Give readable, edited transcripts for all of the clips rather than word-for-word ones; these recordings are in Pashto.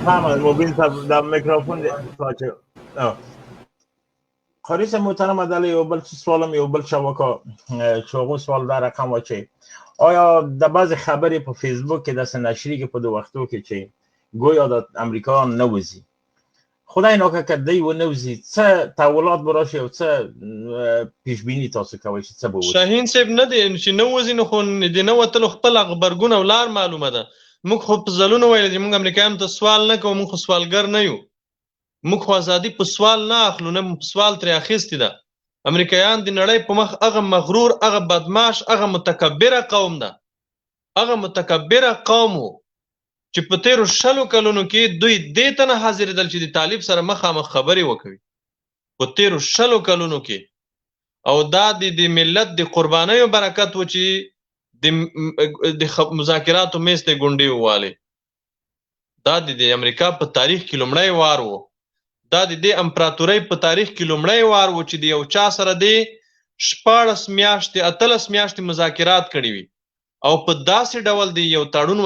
محمد مبین صاحب د میکروفون ساچ خاریس محترم عدالت یو بل سوالم یو بل شوکا چوغو سوال در رقم واچي آیا د بعض خبرې په فیسبوک کې داسې نشریږي که په دو وختو کې چې گویا د امریکا نوځي خدای ناکه دی و نوځي څه تحولات به راشي او څه پیش بیني تاسو کوئ چې څه به وشي شاهین صاحب نه دی چې نوځي نو خو د نوتلو خپل غبرګون او لار معلومه ده موږ خو په ځلونو ویل چې موږ امریکایانو ته سوال نه کوو موږ خو سوالګر نه یو موږ خو ازادي په سوال نه اخلو نه په سوال ترې اخیستې ده امریکایان د نړۍ په مخ هغه مغرور هغه بدمعاش هغه متکبره قوم ده هغه متکبره قوم چې په تیرو 60 کلونو کې دوی دې ته نه حاضرېدل چې د طالب سره مخامخ خبرې وکوي په تیرو 60 کلونو کې او دا د ملت د قربانیو برکت و چې د مذاکراتو میز ته ګونډې ووالی دا د امریکا په تاریخ کې لومړی وار و دا د دې امپراتورۍ په تاریخ کې لومړی وار و چې د یو چا سره د 14 میاشتې 18 میاشتې مذاکرات کړي وي او په داسې ډول د یو تړون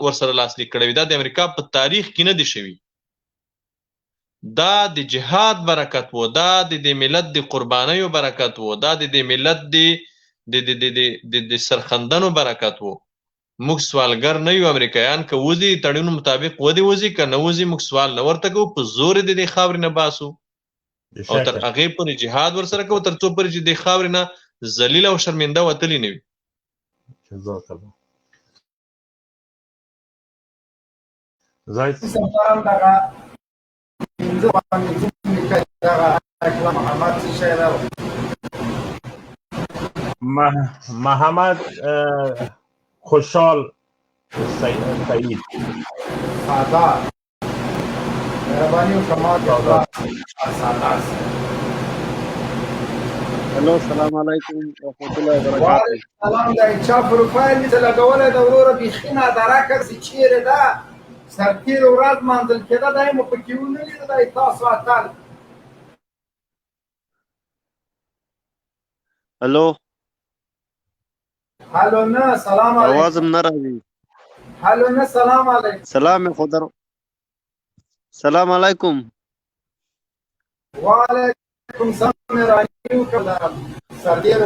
ورسره لاسلیک کړی وي دا د امریکا په تاریخ کې نه دی شوي دا د جهاد برکت و دا د ملت د قربانیو برکت و دا د ملت د سرخندنو برکت و موږ سوالګر نه یو امریکایان که وځي تړونو مطابق ودی وځي که نه وځي موږ سوال نه ورته کوو په زور د دې خاورې نه باسو او تر هغې پورې جهاد ورسره کوو تر څو پورې چې د خاورې نه ذلیل او شرمنده وتلی نه وي جزاک الله زاید محمد خوشحال سعید سادات مهربانی و کمال سادات هلو السلام علیکم ورحمۃ اللہ وبرکاتہ سلام دا چا پروفایل می لګولای دا وروره بخینه درکه چې چیرې دا سرتیر ورځ منځل کېده دای مو پکې ونه لید دا تاسو اتل هلو هلو نه سلام علیکم आवाज هم نه راځي هلو نه سلام علیکم سلام خدا سلام علیکم وعلیکم السلام رانیو کله سردیر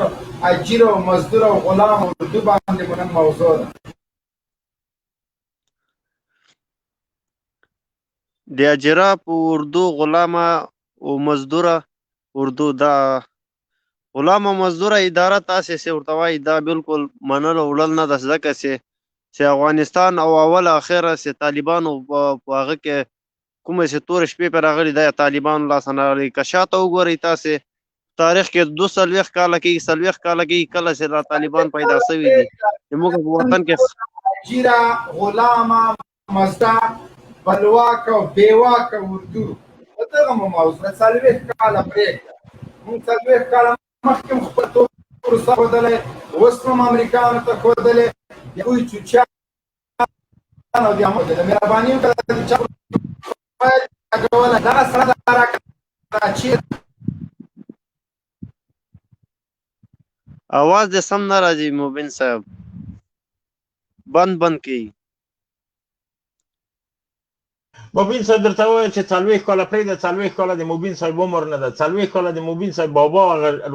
اجیر او مزدور او غلام او دو باندې مونږ موضوع ده د اجرا په اردو غلامه او مزدوره اردو دا غلامه مزدوره اداره تاسیس ورته وایي دا بالکل منلو وړل نه ده ځکه چې افغانستان او اول اخره چې طالبانو په هغه کې کومه چې تور شپې په راغلي دا طالبانو لاسه نه راغلي که شاته وګورئ تاسې تاریخ کې 240 کاله کې 40 کاله کې کله چې دا طالبان پیدا شوي دي زموږ په وطن کې جیرا غلامه مزدا بلواک او بیواک اردو دغه موضوع 40 کاله پرې مونږ 40 کاله مخکې خپل تور سره ودلې اوس هم امریکایانو ته ودلې یوه چوچا نو د امو د مهرباني وکړه چې اګوله دا سره راکړه आवाज دې سم نه راځي مبین صاحب بند کی مبین صاحب درته وایي چې 40 کاله پرېږده 40 کاله د مبین صاحب عمر نه ده 40 کاله د مبین صاحب بابا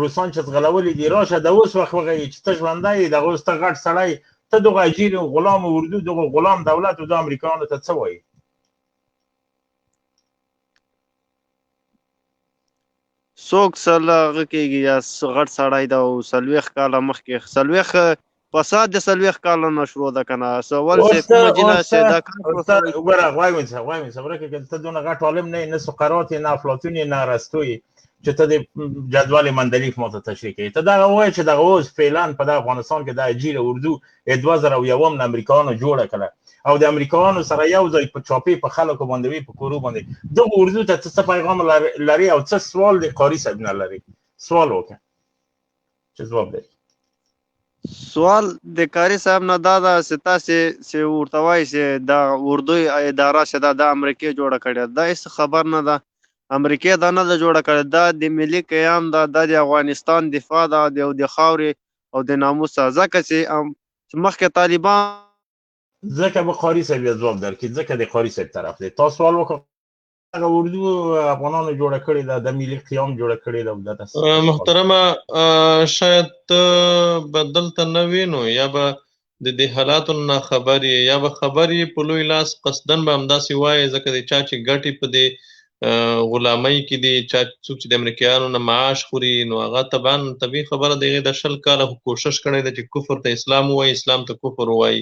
روسان چې ځغلولي دي راشه د اوس وخت وغږي چې ته ژوندی یې دغه اوس ته غټ سړی ته دغه اجیر او غلام اردو دغه غلام دولت او د امریکایانو ته څه وایي څوک سره هغه کېږي یا غټ سړی ده او 40 کاله مخکې 40 فساد د 40 کاله نه شروع ده که نه اول چې کومه جنه چې دا کار وګوره وایي ونیسه ورکه که ته دونه غټ عالم نه یې نه سقراط یې نه افلاطون یې نه ارسطو یې چې ته د جدول مندلیف ماته تشریح کوې ته دغه وایې چې دغه اوس فعلا په د افغانستان کې د اجیر اردو 2001 نه امریکایانو جوړه کړه او د امریکایانو سره یو ځای په چاپې په خلکو باندې وي په کورو باندې دغه اردو ته څه پیغام لري او څه سوال د قاري صاحب نه لري سوال وکړه چې ځواب لري سوال د قاری صاحب نه دا ده چې تاسې ورته وایي چې دا اردو اداره چې دا امریکې جوړه کړې دا هېڅ خبر نه ده امریکې دا نه ده جوړه کړې دا د ملي قیام ده دا د افغانستان دفاع ده د خاورې او د ناموس ځکه چې مخکې طالبان ځکه به قاري صاحب بیا ځواب درکړي، ځکه د قاري صاحب طرف دی. تا سوال وکړه هغه اردو افغانانو جوړه کړې ده، د ملي قیام جوړه کړې ده. محترمه شاید ته به دلته نه وې نو یا به د دې حالاتو نه خبر یې یا به خبر یې په لوی لاس قصدن به همداسې وایې، ځکه د چا چې ګټې په دې غلامۍ کې دي، چا څوک چې د امریکایانو نه معاش خوري، نو هغه طبیعي خبره د هغې د 20 کاله کوشش کړی ده چې کفر ته اسلام ووایي، اسلام ته کفر ووایي،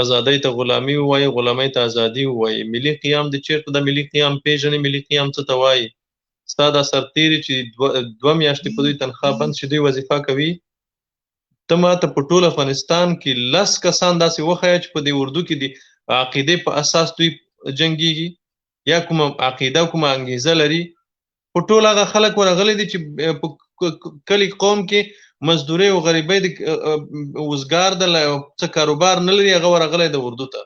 ازادۍ ته غلامي ووایي، غلامۍ ته ازادي ووایي. ملي قیام د چېرته د ملي قیام پېژنې؟ ملي قیام څه ته وایي؟ ستا دا سرتېري چې 2 میاشتې په دوی تنخواه بند شي، دوی وظیفه کوي. ته ماته په ټول افغانستان کې 10 کسان داسې وښیه چې په دې اردو کې د عقیدې په اساس دوی جنګېږي یا کومه عقیده کومه انګیزه لري. په ټول هغه خلک ورغلي دي چې په کلي قوم کې مزدورۍ او غریبۍ د وزګار د څه کاروبار نه لري، هغه ورغلی د اردو ته.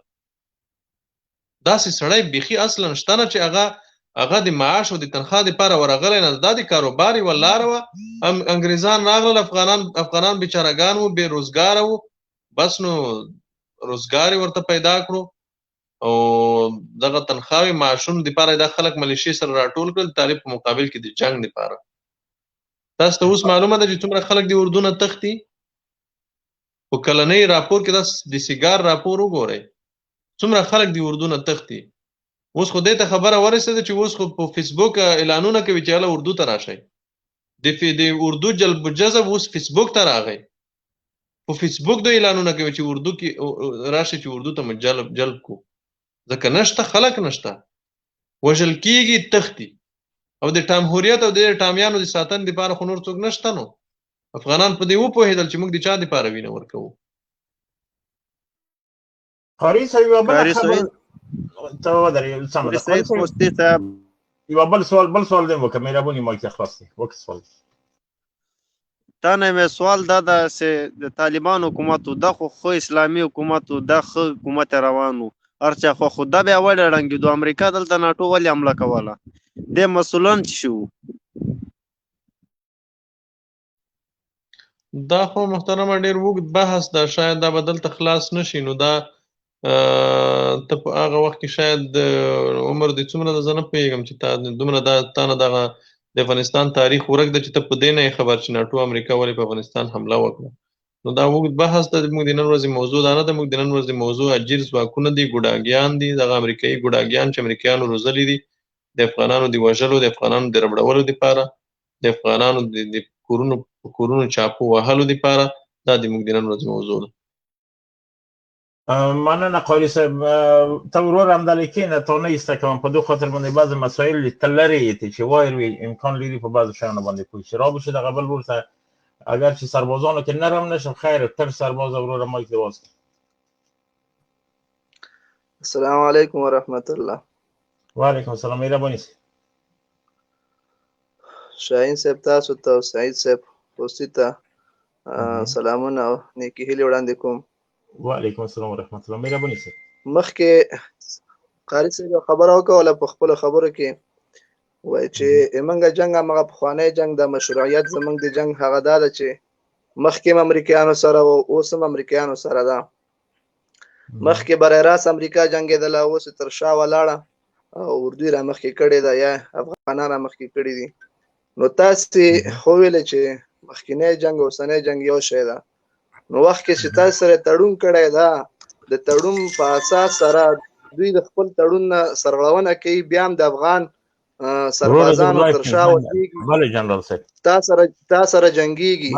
داسې سړی بیخي اصلا شته نه چې هغه د معاش او د تنخواه دپاره ورغلی نه، دا د کاروبار یوه لاره وه. انګریزان راغلل، افغانان بیچارهګان وو، بې روزګاره وو، بس نو روزګار یې ورته پیدا کړو او دغه تنخواوې معاشونو دپاره دا خلک ملیشې سره راټول کړل د طالب په مقابل کې د جنګ دپاره. تاسو ته اوس معلومه ده چې څومره خلک د اردو نه تښتي. په کلنۍ راپور کې د سیګار راپور وګورئ، څومره خلک د اردو نه تښتي. اوس خو دې ته خبره ورسېده چې اوس خو په فیسبوک اعلانونه کوي چې هله اردو ته راشئ. د اردو جلب و جذب اوس فیسبوک ته راغی. په فیسبوک دوی اعلانونه کوي چې اردو کې راشئ چې اردو ته مو جلب کو. ځکه نشته، خلک نشته، وژل کېږي، تښتي. او د ټامهوریت او د ټامیانو د ساتنې دپاره خو نور څوک نشته. نو افغانان په دې وپوهېدل چې موږ د چا دپاره وینه ورکوو. قاري صاحب یوه بله خبره ته ودرې، سمه ده. یوه بل سوال دې وکړه، مهرباني مایک ته خلاص دی، وکړه سوال. تا نه مې سوال دا ده چې د طالبان حکومت و دا خو اسلامي حکومت و دا ښه حکومت روان و، هر چا خو دا بیا ولې ړنګېدو؟ امریکا دلته ناټو ولې حمله کوله؟ دې مسؤلان چې شو؟ دا خو محترمه ډېر اوږد بحث ده، شاید دا به دلته خلاص نشي. نو دا ته په هغه وخت کې شاید عمر دې څومره ده، زه نه پوهېږم چې تا دومره تا نه دغه د افغانستان تاریخ ورک ده چې ته په دې نه یې خبر چې ناټو امریکا ولې په افغانستان حمله وکړه. نو دا اوږد بحث ده. موږ د نن ورځې موضوع دا نه ده. موږ د نن ورځې موضوع اجیر ځواکونه دي، ګوډاګیان دي، دغه امریکایي ګوډاګیان چې امریکایانو روزلي دي د افغانانو د وژلو، د افغانانو د ربړولو دپاره، د افغانانو د کورونو چاپو وهلو دپاره. دا د موږ د نن ورځې موضوع ده. مننه قاري صاحب. ته ورور همدلې کښېنه، تا نه ایسته کوم. په دې خاطر باندې بعضې مسایل ته لرې یې چې وایر وي امکان لري په بعضو شیانو باندې پوه شي. را بشي دغه بل ورور ته اگر چې سربازانو کې نرم نشم، خیر تر سربازه وروره مایک دې واز کړه. السلام علیکم ورحمت الله. وعلیکم السلام. مهرباني سي شاهین صاحب تاسو ته او سعید صاحب دوستي ته سلامونه او نیکې هیلې وړاندې کوم. وعلیکم السلام ورحمت الله. مهرباني سي. مخکې قاري صاحب یو خبره وکړله په خپلو خبرو کې، وایي چې زموږ جنګ همغه پخوانی جنګ د مشروعیت زموږ د جنګ هغه دا ده چې مخکې هم امریکایانو سره و، اوس هم امریکایانو سره ده. مخکې برای راست امریکا جنګېدله، اوس تر شا ولاړه او اردو یې رامخکې کړې ده یا افغانان رامخکې کړي دي. نو تاسې خو ویلې چې مخکینی جنګ او اوسنی جنګ یو شی ده. نو وخت کې چې تاسو سره تړون کړی ده، د تړون په اساس سره دوی د خپل تړون نه سرغړونه کوي، بیا هم د افغان سربازانو تر شا ودرېږي، بله جنرال صاحب تا سره جنګېږي.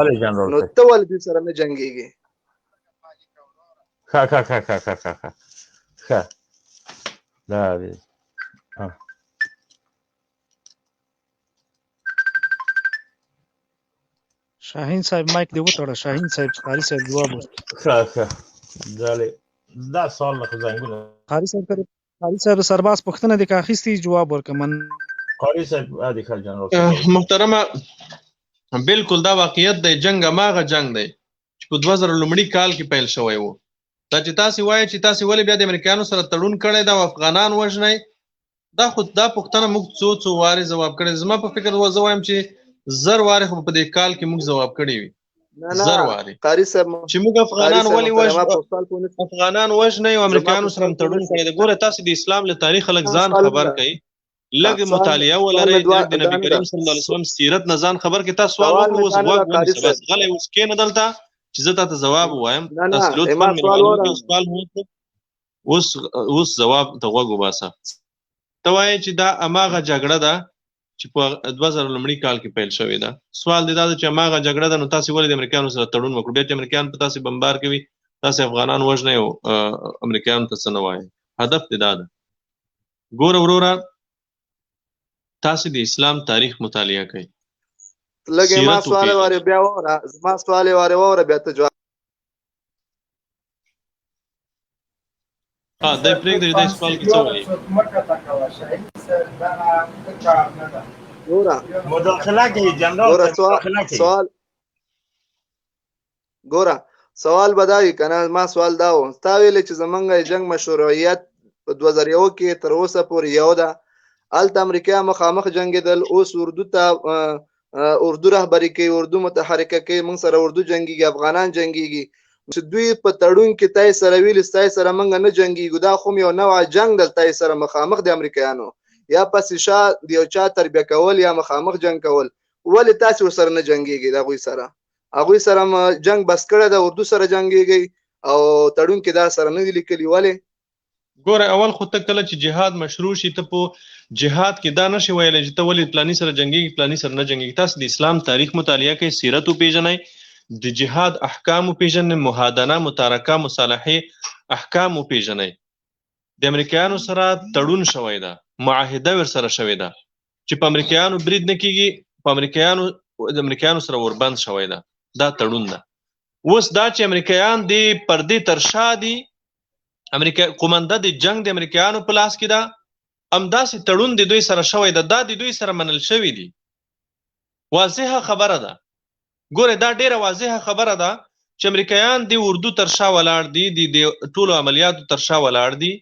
نو ته ولې دوی سره نه جنګېږي؟ ښه دا دی. شاهین صاحب مایک دی وتړه. شاهین صاحب قاری صاحب جواب ښه دا سوال له زنګونه قاری صاحب سرباز پښتنه د کاخیستي جواب ورکمن. قاری صاحب ادي خل جنرال محترمه بالکل دا واقعیت دی. جنگ هماغه جنگ دی چې په 2000 لومړي کال کې پیل شوی و. دا چې تاسې وایئ چې تاسې ولې بیا د امریکایانو سره تړون کړی دا او افغانان وژنئ، دا خو دا پوښتنه موږ څو وارې ځواب کړی. زما په فکر زه وایم چې 1000 وارې خو په دې کال کې موږ ځواب کړی وي. زر واري قاری صاحب چې موږ افغانان ولې افغانان وژنئ او امریکایانو سره تړون کړی دی. ګوره تاسې د اسلام له تاریخه لږ ځان خبر کړئ، لږ مطالعه ولرئ، لږ د نبي کریم صلی الله علیه وسلم سیرت نه ځان خبر کړئ. تاسو سوال وکړئ، اوس غوږ ونیسئ، بس غلی اوس کښېنه دلته چې زه تاته ځواب ووایم. تاسې لطفا مهرباني سوال وکړئ، اوس ځواب ته غوږ وباسه. ته وایې چې دا هماغه جګړه ده چې په 2000 لومړي کال کې پیل شوې ده. سوال دی دا چې هماغه جګړه ده، نو تاسې ولې د امریکایانو سره تړون وکړو؟ بیا چې امریکایان په تاسې بمبار کوي، تاسې افغانان وژنئ او امریکایانو ته څه نه وایئ. هدف دی دا ده. ګوره وروره، تاسې د اسلام تاریخ مطالعه کوئ. لږ ما سوال واره بیا وره، زما سوال واره وره بیا ته جواب. دا پرېږدئ، دا سوال کې څه وایي؟ مداخله کوي جنرال، سوال ګوره سوال به دا وي که نه. ما سوال دا و، تا ویلې چې زمونږ جنګ مشروعیت په 2001 کې تر اوسه پورې یو ده. هلته امریکا مخامخ جنګېدل، اوس اردو ته اردو رهبري کوي، اردو متحرکه کوي، موږ سره اردو جنګېږي، افغانان جنګېږي. چې دوی په تړون کې تای سره ویلي ستای سره موږ نه جنګېږو، دا خو یو نوع جنګ دلته تای سره مخامخ د امریکایانو یا پسې شا د یو چا تربیه کول یا مخامخ جنګ کول. ولې تاسې ورسره نه جنګېږئ؟ د هغوی سره جنګ بس کړی ده، اردو سره جنګېږئ او تړون کې دا سره نه دي لیکلي. ولې؟ ګوره اول خو ته کله چې جهاد مشروع شي، ته په جهاد کې دا نشي ویلی چې ته ولې پلاني سره جنګېږي پلاني سره نه جنګېږي. تاسو د اسلام تاریخ مطالعه کوئ، سیرت وپېژنئ، د جهاد احکام وپېژنئ، محادنه، متارکه، مصالحې احکام وپېژنئ. د امریکایانو سره تړون شوی ده، معاهده ورسره شوې ده چې په امریکایانو برید نه کېږي، په امریکایانو سره وربند شوی ده، دا تړون ده. اوس دا چې امریکایان د پردې تر شا دي، قومنده د جنگ د امریکایانو په لاس کې ده، همداسې تړون د دوی سره شوی ده، دا د دوی سره منل شوي دي. واضحه خبره ده. ګوره دا ډیره واضحه خبره ده چې امریکایان د اردو تر شا ولاړ دي، د ټولو عملیاتو تر شا ولاړ دي،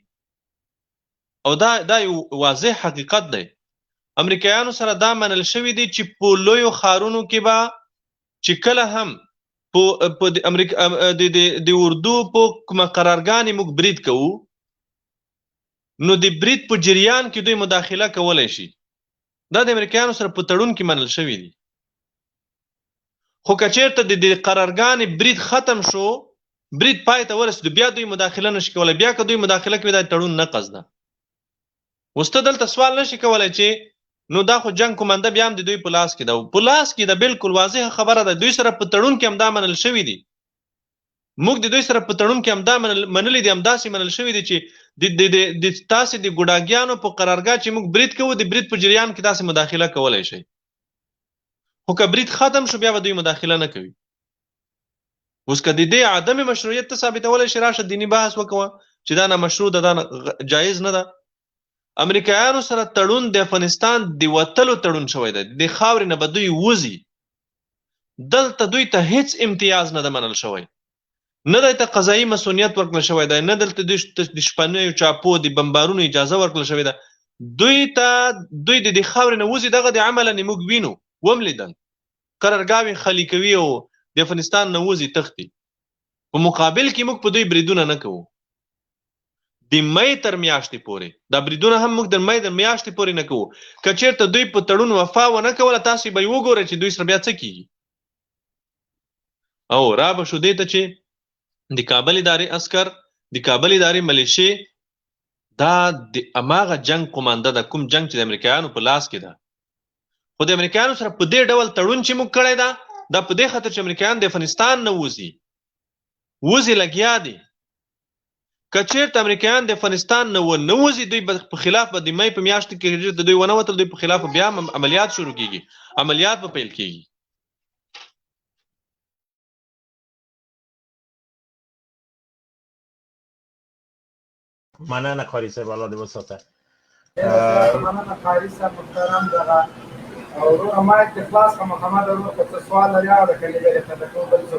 او دا یو واضح حقیقت دی. امریکایانو سره دا منل شوي دي چې په لویو ښارونو کې به چې کله هم د اردو په کومه قرارګانې موږ برید کوو، نو د برید په جریان کې دوی مداخله کولی شي. دا د امریکایانو سره په تړون کې منل شوي دي. خو که چېرته د قرارګانې برید ختم شو، برید پای ته ورسېدو، بیا دوی مداخله نشي کولی. بیا که دوی مداخله کوي، دا تړون نقض ده. اوس ته دلته سوال نشي کولی چې نو دا خو جنګ کومنده بیا هم د دوی په لاس کې ده. په لاس کې ده، بالکل واضحه خبره ده. دوی سره په تړون کې همدا منل شوي دي. موږ د دوی سره په تړون کې همدا منلي دي، همداسې منل شوي دي چې تاسې د ګوډاګیانو په قرارګاه چې موږ برید کوو، د برید په جریان کې تاسې مداخله کولی شئ. خو که برید ختم شو، بیا به دوی مداخله نه کوي. اوس که د دې عدم مشروعیت ته ثابتولی شي، راشه دیني بحث وکوه چې دا نامشروع ده، دا جایز نه ده. امریکایانو سره تړون د افغانستان د وتلو تړون شوی دی. د خاورې نه به دوی وځي. دلته دوی ته هیڅ امتیاز نه ده منل شوی، نه دی ته قضایي مسؤلیت ورکړل شوی دی، نه دلته د شپنیو چاپو د بمبارونو اجازه ورکړل شوې ده. دوی د دې خاورې نه وځي. دغه د عمله موږ وینو، وم لیدل، قرارګاوې خالي کوي او د افغانستان نه وځي، تښتي. په مقابل کې موږ په دوی بریدونه نه کوو. د مۍ تر میاشتې پورې دا بریدونه هم موږ د مۍ تر میاشتې پورې نه کوو. که چېرته دوی په تړون وفا ونه کوله، تاسې به یې وګورئ چې دوی سره بیا څه کېږي. او را به شو دې ته چې د کابل ادارې عسکر، د کابل ادارې ملیشې، دا د هماغه جنګ قومانده ده، کوم جنګ چې د امریکایانو په لاس کې ده. خو د امریکایانو سره په دې ډول تړون چې موږ کړی ده، دا په دې خاطر چې امریکایان د افغانستان نه وځي لګیا دي. که چېرته امریکایان د افغانستان نه وځي، دوی په خلاف به د مۍ په میاشت کې د دوی ونه وتل، دوی په خلاف بیا عملیات شروع کېږي، عملیات به پیل کېږي. مننه قاری صاحب، الله دې وساته. مننه قاری صاحب محترم. دغه او روغه مایک د خلاص کا محمد ورو په سوال لري او کله دې ته بل څه.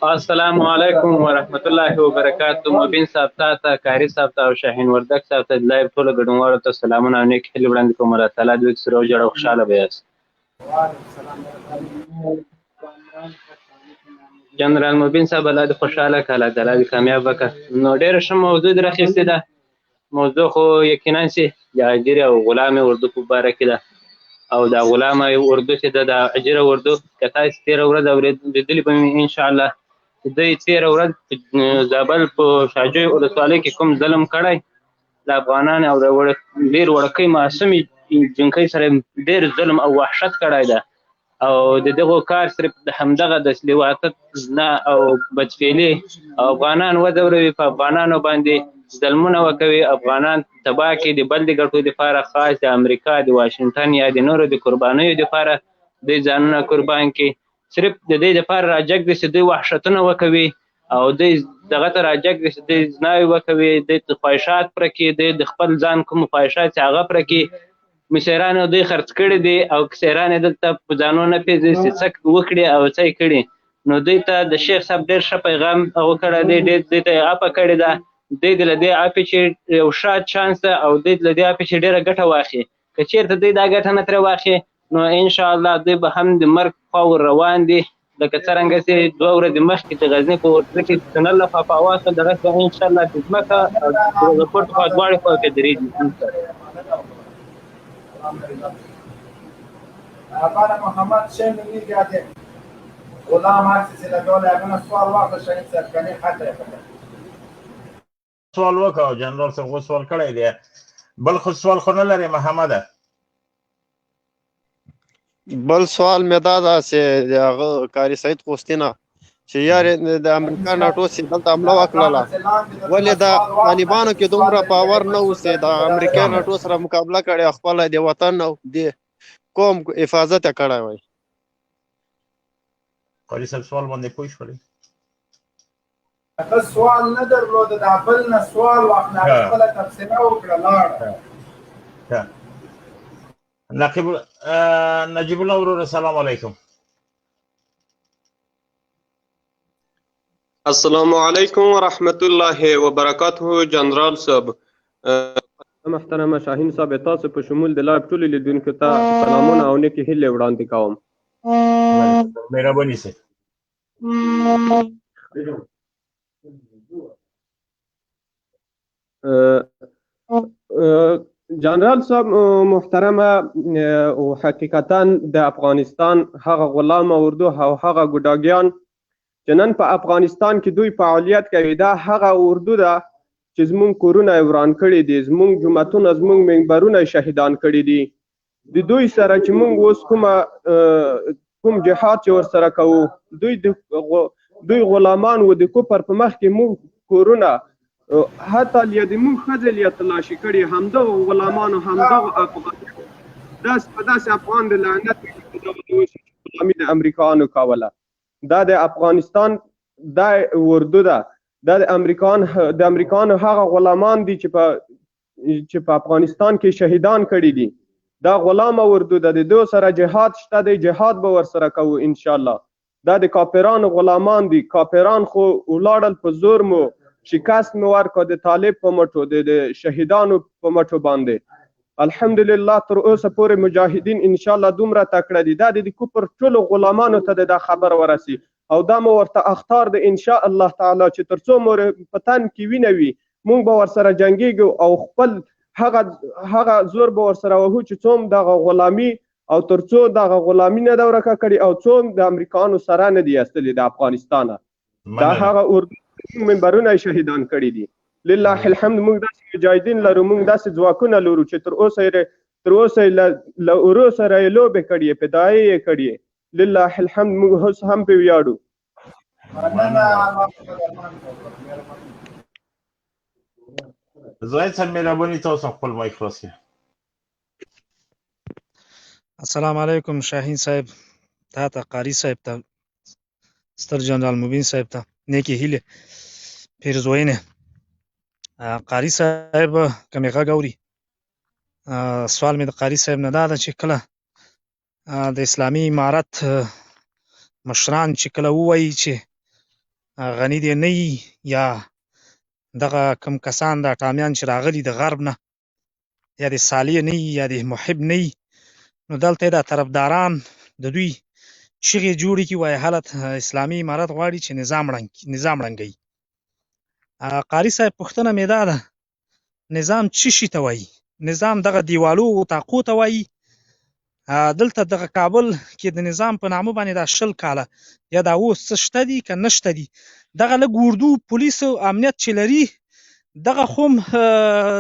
السلام علیکم ورحمت الله وبرکاتہ. مبین صاحب ته، قاری صاحب ته او شاهین وردک صاحب ته لایو ټولو ګډونوالو ته سلامونه او نیک هیلې وړاندې کوم. الله تعالی دوی سره وجړه او خوشحاله به یاست. وعلیکم السلام. جنرال مبین صاحب الله دې خوشحاله کړه، الله تعالی دې کامیاب وکړه. نو ډېره ښه موضوع دې راخیستې ده. موضوع خو یقینا چې د اجیر او غلام اردو په باره کې ده، او دا غلام اردو چې ده د اجیر اردو که تاسې تېره ورځ اورېدلي به مې انشاءالله چې دوی تېره ورځ په زابل په شاجوی ولسوالۍ کې کوم ظلم کړی د افغانانو او د ډېر وړکۍ معصومې جنکۍ سره ډېر ظلم او وحشت کړی ده، او د دغو کار صرف د همدغه د سلیواطت زنا او بدفعلي او افغانان وځوروي، په افغانانو باندې ظلمونه وکوي، افغانان تباه کړي د بل د ګټو دپاره، خاص د امریکا د واشنګټن یا د نورو د قربانیو دپاره دوی ځانونه قربان کړي. صرف د دې دپاره راجګ دي چې دوی وحشتونه وکوي او دوی دغه ته راجګ دي چې دوی زناوې وکوي، دوی خواهشات پوره کړي، دوی د خپل ځان کوم خواهشات چې هغه پوره کړي. مشرانو دوی خرڅ کړي دي او کسیران یې دلته په ځانو نه پېژني چې څه وکړي او څه یې کړي. نو دوی ته د شیخ صاحب ډېر ښه پیغام هغه کړی دی، ډېر دوی ته یې عفه کړې ده. دوی د له دې عفې چې یو ښه چانس ده او دوی له دې عفې چې ډېره ګټه واخلي. که چېرته دوی دا ګټه نه ترې واخلي نو انشاءالله دوی به هم د مرګ خوا ور روان دي، لکه څرنګه چې 2 ورځې مخکې د غزني په ورتله کې د تونل لخوا په اواز سره دغسې انشاءالله د ځمکه او د روغپټ خوا دواړې خوا کې درېږي. آقا محمد شین میگه که غلام هستی چې لګول هغه سوال واخله شهید صاحب کني خاطر سوال وکړه جنرال صاحب سوال کړی دی، بل خو سوال خو نه لري محمد. بل سوال مې دا ده چې هغه کاري سعید خوستینه چې یار د امریکا ناټو چې دلته حمله وکړله ولې د طالبانو کې دومره پاور نه و چې د امریکا ناټو سره مقابله کړې، خپله د وطن او د قوم حفاظت یې کړی وای. قاري صاحب سوال باندې پوه شولې؟ هغه سوال نه درلود، د بل نه سوال واخله خپله تفسیره وکړه لاړه. نجیب الله ورور السلام علیکم. السلام علیکم ورحمت الله وبرکاته. جنرال صاحب محترمه شاهین صاحب، تاسو په شمول د لایو ټولو لیدونکو ته سلامونه او نیکې هیلې وړاندې کوم. مهرباني سي. جنرال صاحب محترمه، او حقیقتا د افغانستان هغه غلام اردو او هغه ګوډاګیان چې نن په افغانستان کې دوی فعالیت کوي، دا هغه اردو ده چې زمونږ کورونه یې وران کړي دي، زمونږ جوماتونه زمونږ منبرونه یې شهیدان کړي دي. د دوی سره چې مونږ اوس کوم جهاد چې ورسره کوو، دوی غلامان و د کفر په مخ کې مونږ کورونه حتی یا د مونږ ښځې یا تلاشي کړي، همدغه غلامانو همدغه افغان په داسې افغان د لعنت غلامي د امریکایانو کوله. دا د افغانستان دا اردو ده، دا د امریکایانو هغه غلامان دي چې په افغانستان کې شهیدان کړي دي. دا غلام اردو ده، د دو سره جهاد شته دی، جهاد به ورسره کوو انشاءالله. دا د کافرانو غلامان دي، کافران خو ولاړل په زور مو شکست مو ورکړه د طالب په مټو، د شهیدانو په مټو باندې. الحمدلله تر اوسه پورې مجاهدین انشاءالله دومره تکړه دي، دا د کفر ټولو غلامانو ته دا خبر ورسي او دا مو ورته اختار د انشاء الله تعالی چې تر څو مو په تن کې وینه وي مونږ به ورسره جنګیږو او خپل هغه زور به ورسره وهو چې څوم دغه غلامي او تر څو دغه غلامي نه ده ورکه کړي او څوم د امریکایانو سره نه دي ایستلي د افغانستانه. دا هغه اردو منبرونه یې شهیدان کړي دي. لله الحمد. موږ داسې مجاهدین لرو، موږ داسې ځواکونه لرو چې تر اوسه له اورو سره یې لوبې کړي، فدایي یې کړي. لله الحمد. موږ اوس هم پرې ویاړو. زاید صاحب مهرباني تاسو خپل مایک خلاص کړئ. السلام علیکم شاهین صاحب، تا ته قاری صاحب ته ستر جنرال مبین صاحب ته نیکی هیله پیرزوینه. قاری صاحب کومه غږ اوري؟ سوال مې د قاری صاحب نه دا ده چې کله د اسلامي امارت مشران چې کله ووایي چې غنی دی نه یا دغه کم کسان د ټامیان چې راغلي د غرب نه یا د صالح نه یا د محب نه، نو دلته د طرفداران د دوی چغې جوړې کړي وایي حالت اسلامي امارت غواړي چې نظام ړنګوي. قاري صاحب پوښتنه مې دا ده نظام څه شي ته وایي؟ نظام دغه دیوالو طاقو ته وایي؟ دلته دغه کابل کې د نظام په نامه باندې دا 20 کاله یا دا اوس څه شته دي که نشته دي؟ دغه لږ اردو پولیس او امنیت چې لري دغه خو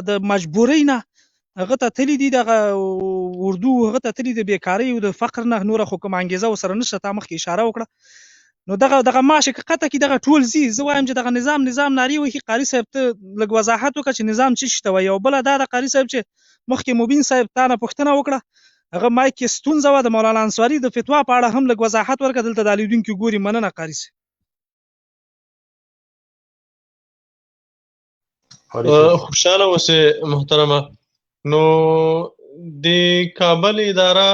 د مجبورۍ نه هغه ته تللي دي، دغه اردو هغه ته تللي د بیکارۍ او د فقر نه، نوره خو کومه انګېزه ورسره نشته. تا مخکې اشاره وکړه. نو دغه معاش که قطع کړي دغه ټول ځي. زه وایم چې دغه نظام نارې وهي. قاري صاحب ته لږ وضاحت وکړه چې نظام څه شي ته وایي. او بله دا د قاري صاحب چې مخکې مبین صاحب تا نه پوښتنه وکړه، هغه مایک کې ستونزه وه، د مولانا انصاري د فتوا په اړه هم لږ وضاحت ورکړه. دلته د لیدونکي ګوري. مننه قاري صاحب. خوشاله اوسې محترمه. نو د کابل اداره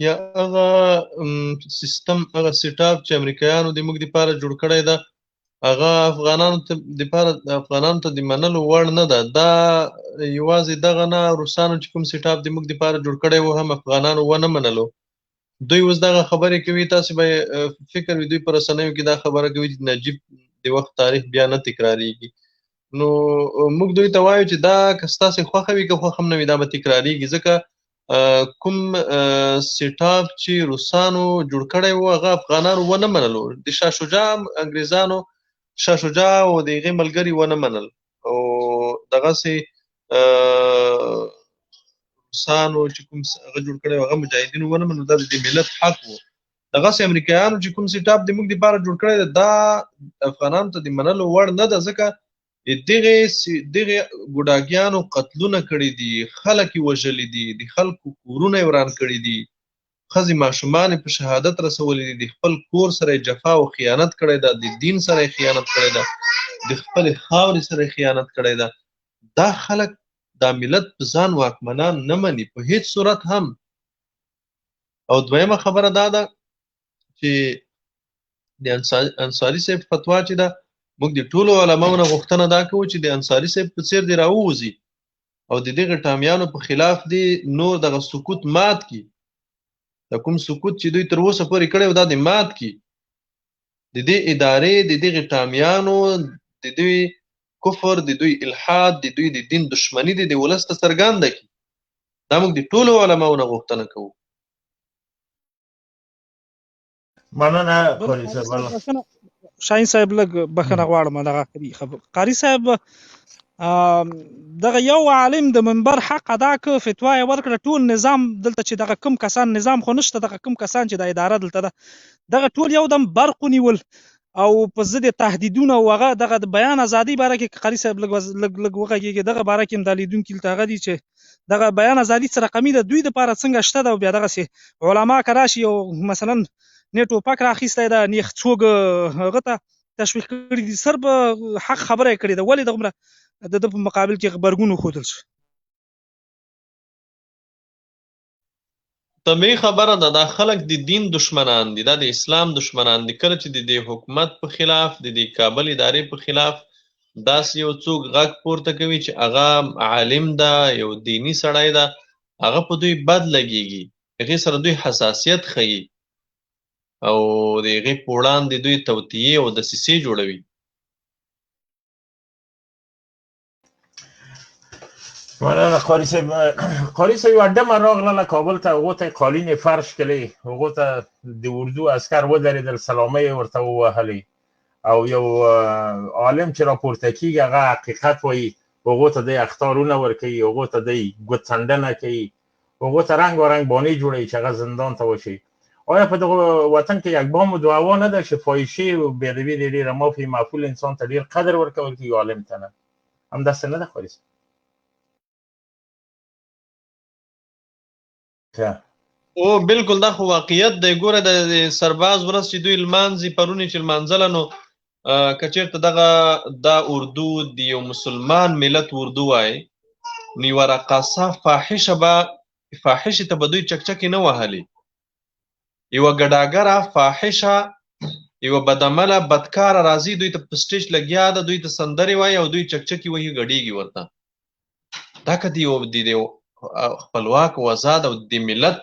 یا هغه سیستم، هغه سیټ اپ چې امریکایانو د موږ دپاره جوړ کړی ده، هغه افغانانو ته د منلو وړ نه ده. دا یوازې دغه نه، روسانو چې کوم سیټ اپ د موږ دپاره جوړ کړی و هم افغانانو ونه منلو. دوی اوس دغه خبرې کوي. تاسې به فکر وي دوی په رسنیو کې دا خبره کوي چې نجیب د وخت تاریخ بیا نه تکراریږي. نو موږ دوی ته وایو چې دا که ستاسې خوښه وي که خوښه هم نه وي دا به تکراریږي، ځکه کوم سیټ اپ چې روسانو جوړ کړی و هغه افغانانو ونه منلو. د شاه شجاع انګریزانو شاه شجاع او د هغې ملګري ونه منل، او دغسې روسانو چې کوم هغه جوړ کړی و هغه مجاهدینو ونه منل. دا د دې ملت حق و. دغسې امریکایانو چې کوم سیټ اپ د موږ دپاره جوړ کړی دی دا افغانانو ته د منلو وړ نه ده، ځکه دغه ګوډاګیانو قتلونه کړي دي، خلک یې وژلي دي، د خلکو کورونه یې وران کړي دي، ښځې ماشومان یې په شهادت رسولي دي، د خپل کور سره یې جفا او خیانت کړی ده، د دین سره یې خیانت کړی ده، د خپلې خاورې سره یې خیانت کړی ده. دا خلک دا ملت په ځان واکمنان نه مني په هیڅ صورت هم. او دویمه خبره دا ده چې د انصاري صاحب فتوا چې ده، موږ د ټولو علماو نه غوښتنه دا کوو چې د انصاري صاحب په څیر دې راووځي او د دغه ټامیانو په خلاف دې نور دغه سکوت مات کړي. دا کوم سکوت چې دوی تر اوسه پورې کړی و دا دې مات کړي. د دې ادارې د دغه ټامیانو د دوی کفر، د دوی الحاد، د دوی د دین دشمني د ولس ته څرګنده کړي. دا موږ د ټولو علماو نه غوښتنه کوو. مننه قاري صاحب. شاهین صاحب لږ بخښنه غواړم دغه قاري صاحب دغه یو عالم د منبر حق ادا که فتوا یې ورکړه. ټول نظام دلته چې دغه کوم کسان، نظام خو نشته، دغه کوم کسان چې د اداره دلته ده دغه ټول یو دم برق ونیول او په ضد تهدیدونه او هغه دغه د بیان ازادي باره کې قاري صاحب لږ وغږېږي. دغه باره کې هم د لیدونکي دلته هغه دي چې دغه بیان ازادي څه رقمي ده، دوی دپاره څنګه شته ده. او بیا دغسې علما که راشي او مثلا نه ټوپک راخیستی ده نه څوک هغه ته تشویق کړي دي، سر به حق خبره یې کړې ده، ولې دومره د ده په مقابل کې غبرګون وښودل شو؟ طبیعي خبره ده. دا خلک د دین دشمنان دي، دا د اسلام دشمنان دي. کله چې د دې حکومت په خلاف، د دې کابل ادارې په خلاف داسې یو څوک غږ پورته کوي چې هغه عالم ده، یو دیني سړی ده، هغه په دوی بد لګېږي، هغې سره دوی حساسیت ښیي او د هغې په وړاندې دوی توطیې او دسیسې جوړوي. مننه قاري صاحب. قاري صاحب یوه ډمه راغله کابل ته، هغو ته یې قالین فرش کړې، هغو ته د اردو عسکر ودرېدل، سلامۍ یې ورته ووهلې، او یو عالم چې راپورته کېږي هغه حقیقت وایي، هغو ته دی اخطارونه ورکوي، هغو ته دی ګوتڅنډنه کوي، هغو ته رنګ و رنګ بانې جوړوي چې هغه زندان ته وشي. آیا په دغه وطن کې یک بام و دعوا نه ده چې فاحشې او بېادبي دې ډېره معافي معقول انسان ته ډېر قدر ورکول کېږي، عالم ته نه؟ همداسې نه ده قاري صاحب؟ او بالکل دا خو واقعیت دی. ګوره د سرباز ورځ چې دوی لمانځي، پرون یې چې لمانځله، نو که چېرته دغه دا اردو د یو مسلمان ملت اردو وای، نو یوه رقاصه فاحشې ته به دوی چکچکې نه وهلې. یوه ګډاګره فاحشه، یوه بدعمله بدکاره راځي دوی ته په سټیج لګیا ده، دوی ته سندرې وایي او دوی چکچکې وهي، ګډېږي ورته. دا که د خپلواک او آزاد او د ملت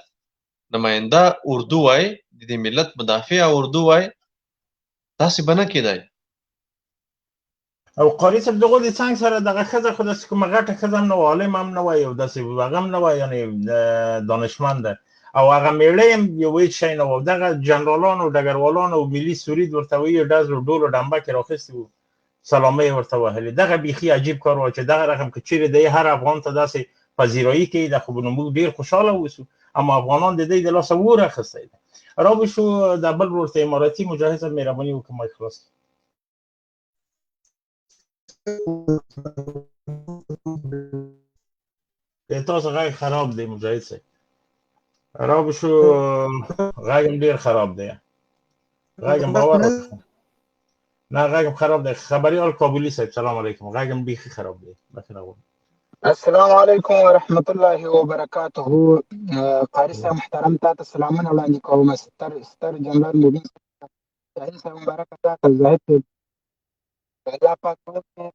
نماینده اردو وای، د دې ملت مدافع اردو وای داسې به نه کېدای. او قاری صاحب دغه د څنګه سره دغه ښځه خو داسې کومه غټه ښځه هم نه وه، عالم هم نه وه، یو داسې هغه هم نه وه، یعنې دانشمنده، او هغه میړه هم یو هېڅ شی نه و. دغه جنرالان او ډګروالان او ملي سرود ورته وایي، ډز او ډول او ډمبک یې راخیستي وو، سلامۍ یې ورته وهلې. دغه بیخي عجیب کار و چې دغه رقم که چیرې دی هر افغان ته داسې پذیرایی کوي، د خو نو موږ ډېر خوشحاله اوسو، اما افغانان د دې د لاسه اور اخیستی دی. را بشو د بل ورور ته اماراتي مجاهد صاحب مهرباني وکړه مایک خلاص. تاسو غږ خراب دی مجاهد صاحب. را بشو غږ هم ډېر خراب دی، غږ هم باور وکړه. نه غږ هم خراب دی. خبریال کابلی صاحب سلام علیکم، غږ هم بیخي خراب دی. بخیر اغوان. السلام علیکم ورحمت الله وبرکاته. قاری صاحب محترم تا ته سلامونه وړاندې کوم. ستر جنرال مبین شاهین صاحب مبارک تا زاهد صاحب الله پاک وکړي.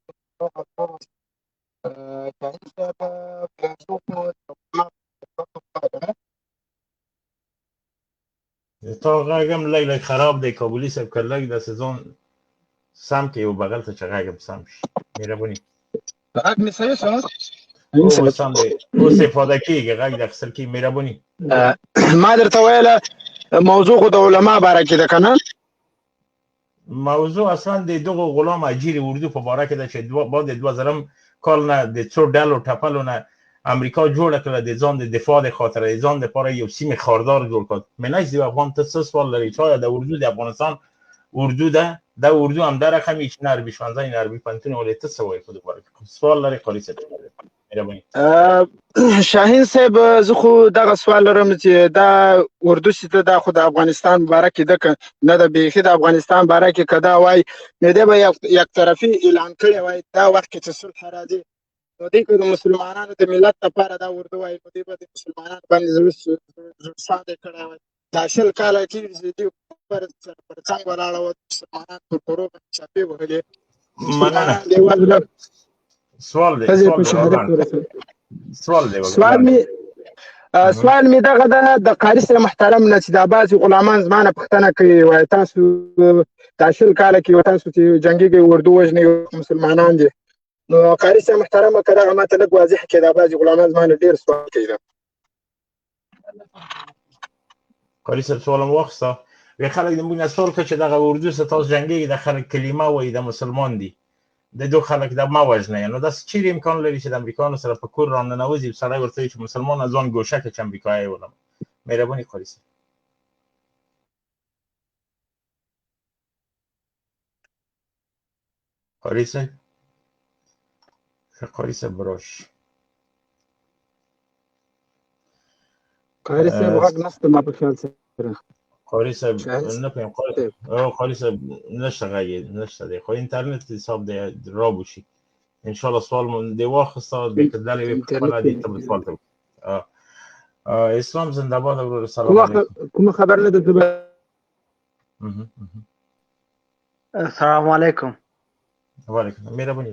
شاهین صاحب فیسبوک تا غږ هم لږ خراب دی کابلی صاحب، که لږ داسې ځان سم کړي او بغل ته چې غږ هم سم شي مهرباني. غږ مې صحیح شو؟ اوس سم دی، اوس استفاده کېږي، غږ د اخیستل کېږي مهرباني. ما درته ویله موضوع خو د علما باره کې ده که نه؟ موضوع اصلا د دغو غلام اجیر اردو په باره کې ده چې بعد د 2000 کال نه د څو ډلو ټپلو نه امریکا جوړه کړه د ځان د دفاع د خاطر، د ځان دپاره یو سیمې خاردار جوړ کړ. مناش دی افغان ته څه سوال لري؟ چا د اردو د افغانستان اردو ده، دا اردو هم در رقم هیچ نه عربي ښوونځی نه عربي پوهنتون ولې ته څه وایې په دې باره کې؟ سوال لري قاري صاحب مهرباني. شاهین صاحب زه خو دغه سوال لرم چې دا اردو چې ته دا خو د افغانستان باره کې ده که نه ده؟ بیخي د افغانستان باره کې که دا وایي نو دی به یک طرفي اعلان کړی وای دا وخت کې چې صلح راځي نو دی که د مسلمانانو د ملت لپاره دا اردو وایي نو دی به د مسلمانانو باندې زړه ساده کړی وای. دا 20 کاله کېږي چې دوی پر څنګ ولاړه وه، مسلمانان پر کورو باندې چاپې وهلې. مننه. سوال دی سوال می دغه د قاری صاحب محترم نه چې دا بعضې غلامان زما نه پوښتنه کوي وایي تاسو دا 20 کاله کې تاسو چې جنګېږئ اردو وژنئ مسلمانان دي، نو قاری صاحب محترمه که دغه ماته لږ واضح کړي دا بعضې غلامان زما نه ډېر سوال کوي. قاری صاحب سوال مو واخیسته. وی خلک د موږ نه سوال کوي چې دغه اردو څه تاسو جنګېږئ د خلک کلمه وایي د مسلمان دي، د دو خلک د ما وژنئ، نو داسې چیرې امکان لري چې د امریکایانو سره په کور راننوځي سړی ورته وایي چې مسلمان ځان ګوشه کړه چې امریکایی ولم. مهرباني قاري صاحب. قاری صاحب قاری صاحب براش قاری صاحب غږ نشته ما په خیال سره. قاری صاحب نه پیم قاری صاحب نشته غږ نشته دی، خو اینترنت حساب دی را بوشي ان شاء الله. سوال مون دی واخسته د کدلې په خپل دي ته سوال ته. اسلام زنده باد ورور سلام علیکم. کوم خبر نه ده؟ السلام علیکم. وعلیکم مهرباني.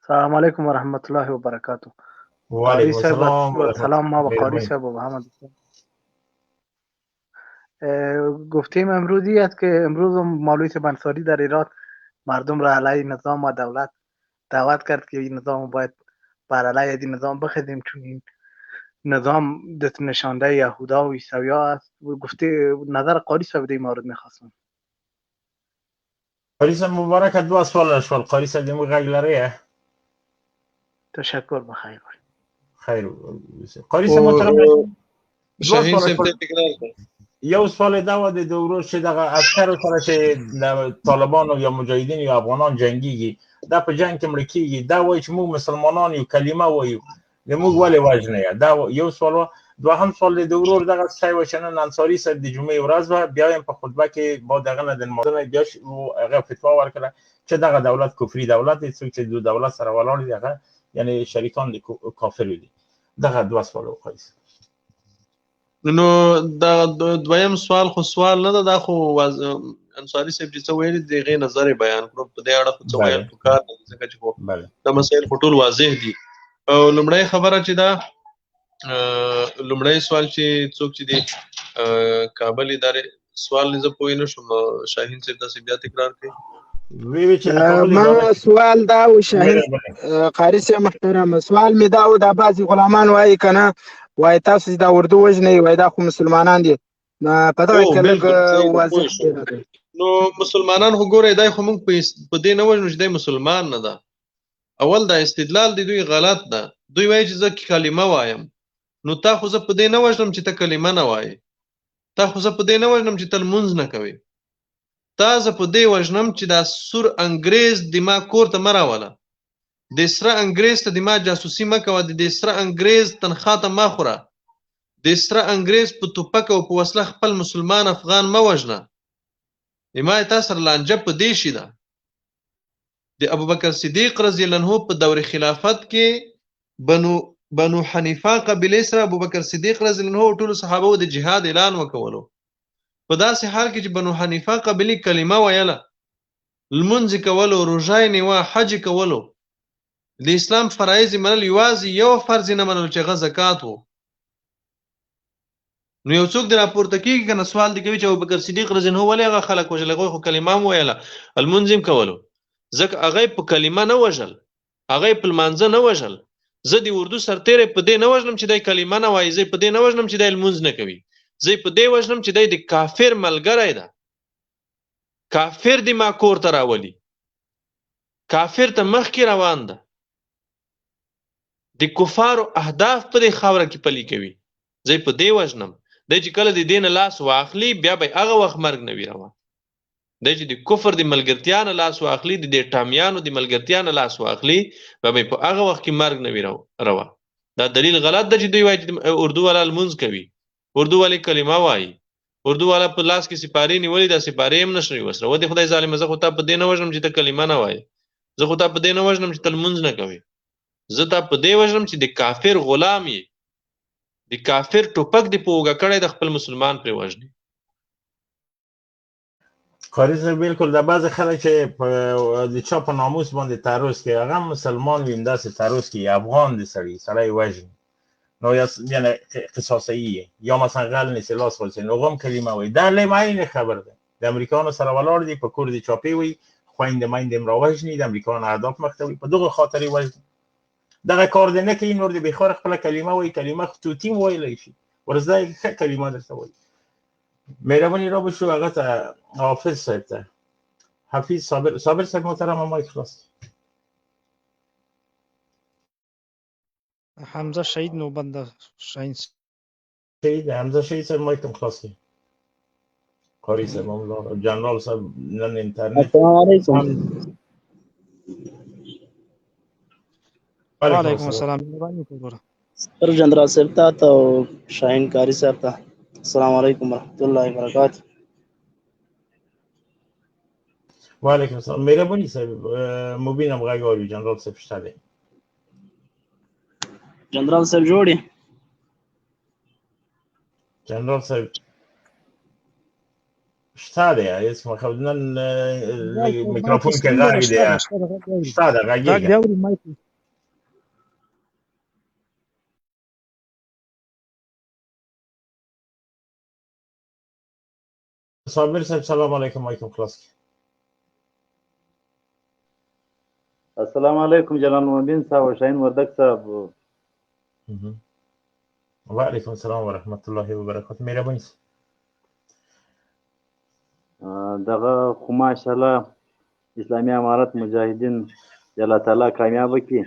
السلام علیکم ورحمت الله وبرکاته. وعلیکم السلام. سلام ما با قاری صاحب و محمد گفتیم امروزی است که امروز مولوی صاحب انصاری در ایران مردم را علیه نظام و دولت دعوت کرد که این نظام باید بر علیه این نظام بخدیم چون این نظام دست نشانده یهودا و عیسویا است. گفته نظر قاری صاحب در مورد میخواستم. قاری صاحب مبارک. دو سوال شوال قاری صاحب دمو غږ لري. تشکر بخیر. خیر قاری صاحب محترم شاهین صاحب تکرار کړ. یو سوال دا و د ورور چې دغه عسکرو سره چې طالبانو یا مجاهدین یا افغانان جنگيږي دا په جنگ کې مړ کیږي، دا وایي چې موږ مسلمانان یو کلمه وایو د موږ ولې وژنه. دا یو سوال. دوهم سوال د ورور دغه شای و چې نن انصاری صاحب د جمعې ورځ و بیا هم په خطبه کې با دغه نه د مدنه بیا هغه فتوا ورکړه چې دغه دولت کفري دولت دی، څوک چې د دولت سره ولاړ دی هغه یعنی شریکان د کافر دي. دغه دوه سوال وکړئ. نو دا دویم سوال خو سوال نه ده، دا خو انصاری صاحب چې څه ویلي د هغې نظر بیان کړو په دې اړه خو څه ویل پکار نه دي ځکه چې خو دا مسایل خو ټول واضح دي. او لومړی خبره چې دا لومړی سوال چې څوک چې دی کابل ادارې سوال زه پوه نه شوم شاهین صاحب تاسو بیا تکرار کړئ ما سوال دا و شاهین قاری صاحب محترم سوال می دا و دا بعضی غلامان وایي کنه وایي تاسو دا اردو وژنئ وایي دا خو مسلمانان دي په دغه کې لږ واضح کړئ. نو مسلمانان خو ګورئ دا خو موږ په دې نه وژنو چې دی مسلمان نه ده. اول دا استدلال دی دوی غلط ده. دوی وایي چې زه کلمه وایم نو تا خو زه په دې نه وژنم چې ته کلمه نه وایې، تا خو زه په دې نه وژنم چې ته لمونځ نه کوې، تا زه په دې وژنم چې دا سور انګریز د ما کور ته مه راوله، د سره انګریز ته د ما جاسوسي مه کوه، د سره انګریز تنخوا ته مه خوره، د سره انګریز په توپک او په وسله خپل مسلمان افغان مه وژنه. ما تا سره لانجه په دې شي ده. د ابوبکر صدیق رضی الله عنه په دور خلافت کې بنو حنیفه قبیله سره ابوبکر صدیق رضی الله عنه ټول صحابه د جهاد اعلان وکولو. په داسې حال کې چې بنو حنیفه قبیله کلمه ویله، لمونځ کولو، روژه یې نیوه، حج کولو، د اسلام فرایض منل، یوازې یو فرض نه منلو چې هغه زکات و. نو یو څوک د راپورته کېږي که نه سوال دی کوي چې ابوبکر صدیق رضی الله عنه ولې هغه خلک وژل، هغوی خو کلمه هم ویله، لمونځ یې کولو، ځکه هغه په کلمه نه وژل، هغه په لمانځه نه وژل. زه د اردو سرتیری په دې نه وژنم چې دی کلمه نه وایي، زه په دې نه وژنم چې دی لمونځ نه کوي، زه په دې وژنم چې دی د کافر ملګری ده، کافر د ما کور ته راولي، کافر ته مخکې روان ده، د کفارو اهداف په دې خاوره کې پلي کوي، زه په دې وژنم. دی چې کله د دې نه لاس واخلي بیا به هغه وخت مرګ نه وي روا. دی چې د کفر د ملګرتیا نه لاس واخلي، د دې ټامیانو د ملګرتیا نه لاس واخلي، بیا به په هغه وخت کې مرګ نه وي روا. دا دلیل غلط ده چې دوی وایي چې اردو والا لمونځ کوي، اردو والی کلمه وایي، اردو والا په لاس کې سپارې نیولې، دا سپارې هم نشي وسره. ودې خدای ظالمه زه خو تا په دې نه وژنم چې ته کلمه نه وایې، زه خو تا په دې نه وژنم چې ته لمونځ نه کوې، زه تا په دې وژنم چې د کافر غلام یې، د کافر ټوپک دې په اوږه کړی د خپل مسلمان پرې وژنې. قاری صاحب بالکل دا بعض خلک چې د چا په ناموس باندې تعرض کوي هغه مسلمان وي همداسې تعرض کوي افغان د سړی وژني نو یعنی قصاصیه یا مثلا غل نیست لاس خودش نو هم کلمه وي دا لیم عین خبر ده د امریکانو سره ولاړ دي په کور د چاپی وي خويندې مایندې را وژني د امریکانو اهداف مختوي په دغه خاطر وژني دغه کار نه کوي نور د بخار خپل کلمه وي کلمه خطوطی ویلی شي ورزای کلمه درته وي مهربانی را بشو هغه ته حافظ صاحب ته حفیظ صابر صاحب محترم مایک خلاص حمزه شهید نو بنده شاهین شهید حمزه شهید صاحب مایک خلاص کی قاری صاحب الله جنرال صاحب نن اینترنت السلام علیکم وعلیکم السلام سر جنرال صاحب ته او شاهین قاری صاحب ته السلام علیکم ورحمۃ اللہ وبرکاتہ. وعلیکم السلام مهربانی صاحب مبینم غږ اوري جنرال صاحب شته دی جنرال صاحب جوړی جنرال صاحب شته دی اسمه خودنن میکروفون کې غږ دی شته دی غږ دی صابر صاحب سلام علیکم مایکم خلاص السلام علیکم جلال مبین صاحب و شاهین وردک صاحب. وعلیکم السلام ورحمت الله وبرکاته مهربانی دغه خو ماشاءالله اسلامی امارت مجاهدین الله تعالی کامیاب کړي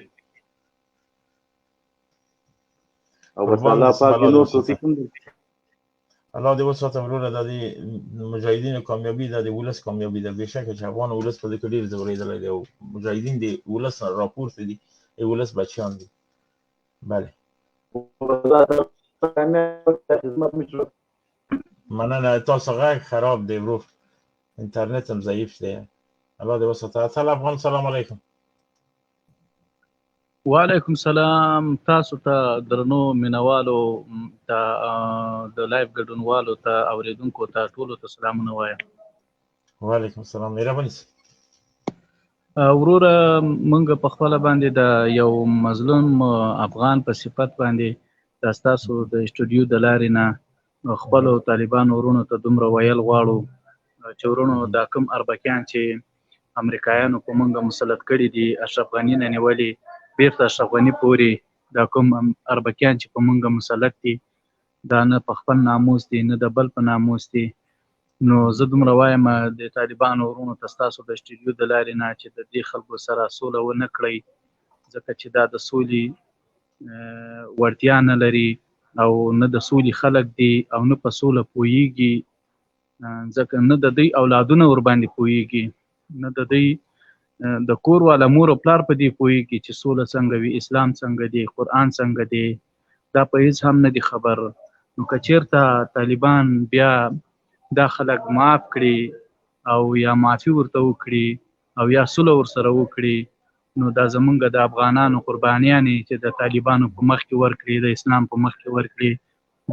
او بس الله پاک دې نور توفیق هم درکړي. الله دې وساته وروره د مجاهدینو کامیابی د ولس کامیابی ده بهشکه چې افغان ولس په دې کې ډیر زوریدلی دی او مجاهدین د ولس راپورته دي ولس بچیان دي. بله مننه تاسو غږ خراب دی ورو انټرنیټ هم ضعیف دی الله دې وساته. افغان سلام علیکم. وعلیکم السلام تاسو ته درنو مینوالو ته د لایف ګډونوالو ته اوریدونکو ته ټولو ته سلامونه وایم. وعلیکم السلام مهرباني وروره موږ په خپله باندې د یو مظلوم افغان په صفت باندې دا ستاسو د اسټوډیو د لارې نه خپلو طالبانو ورونو ته دومره ویل غواړو چې ورونو دا کوم اربکیان چې امریکایانو په مونږه مسلط کړي دي، اشرف غني نه نیولي بیرته اشرف غني پورې دا کوم اربکیان چې په مونږه مسلط دي دا نه په خپل ناموس دي نه د بل په ناموس دي. نو زه دومره وایم د طالبانو ورونو ته ستاسو د اسټوډیو د لارې نه چې د دې خلکو سره سوله ونه کړئ، ځکه چې دا د سولې وړتیا نه لري او نه د سولې خلک دي او نه په سوله پوهیږي، ځکه نه د دوی اولادونه ورباندې پوهیږي، نه د دوی د کور والا مور او پلار په دې پوهیږي چې سوله څنګه وي، اسلام څنګه دی، قرآن څنګه دی، دا په هیڅ هم نه دي خبر. نو که چېرته طالبان بیا دا خلک معاف کړي او یا معافي ورته وکړي او یا سوله ورسره وکړي، نو دا زمونږ د افغانانو قربانیانې چې د طالبانو په مخ کې ورکړي، د اسلام په مخ کې ورکړي،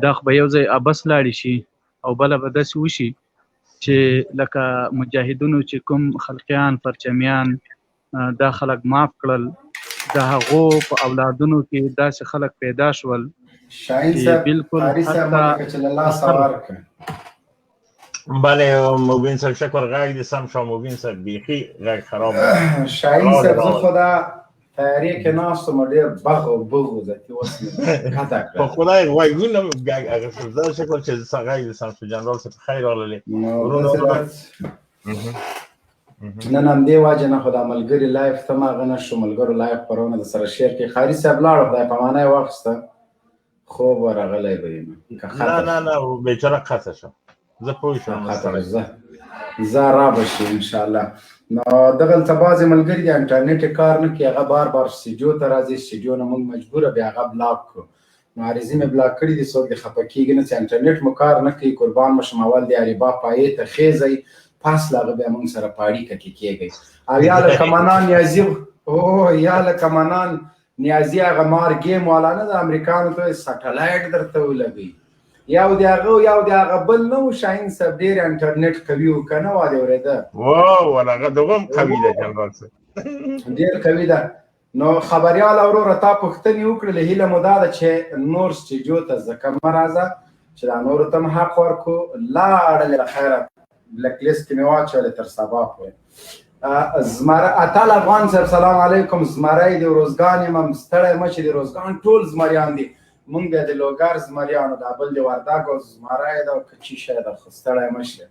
دا خو به یو ځای ابس لاړې شي او بله به داسې وشي چې لکه مجاهدونو چې کوم خلقیان پرچمیان دا خلک معاف کړل، د هغو په اولادونو کې داسې خلک پیدا شول چې بالکل بله مبین صاحب شکر غږ دې سم شو. مبین صاحب بیخي غږ خراب شاهین صاحب زه خو دا تیارې کې ناست وم ډېر بغ او بغ و ذاتي اوس مې قطع کړه. په خدای غوږونه مې اخیستل. زه شکر چې غږ دې سم شو. جنرال صاحب خیر راغلې. نن همدې وجې نه خو دا ملګري لایف ته ما هغه نه شو ملګرو لایف خپرونه د سره شیر کې قاري صاحب لاړ خدای پامانه یې واخیسته خوب ورغلی به یم. نه بیچاره قطع شو. زه پوه شوم زه را به شي انشاءالله. نو دغلته بعضې ملګري د انټرنیټ کار نه کوي، هغه بار بار سټډیو ته راځي، سټډیو نه موږ مجبوره بیا هغه بلاک کړو. نو عریضې مې بلاک کړي دي، څوک دې خفه کېږي نه چې انټرنیټ مو کار نه کوي، قربان مو شم اول د اریبا پایې ته خېځئ پاس له هغه بیا موږ سره په اړیکه کې کېږئ. او یا لکه منان نیازي یا لکه منان نیازي هغه مار ګیم والا نه د امریکانو ته سټلایټ درته ولګوي یو د هغه بل نه و. شاهین صاحب ډېر انټرنیټ قوي و که نه و دې اورېده؟ واو هغه دغه هم قوي ده جنرال صاحب، ډېر قوي ده. نو خبریال وروره تا پوښتنې وکړلې، هیله مو دا ده چې نور سټډیو ته ځکه مه راځه چې دا نورو ته هم حق ورکړو. لاړلې له خیره بلک لیست کې مې واچولې تر سبا پورې. زمره اتل افغان صاحب سلام علیکم. زمری د روزګان یم، ستړی مه چې د روزګان ټول زمریان دي، مونږ بیا د لوګر زمریانو دا بل د وردګو زمری ده که چی شی ده، خو ستړی مه شې.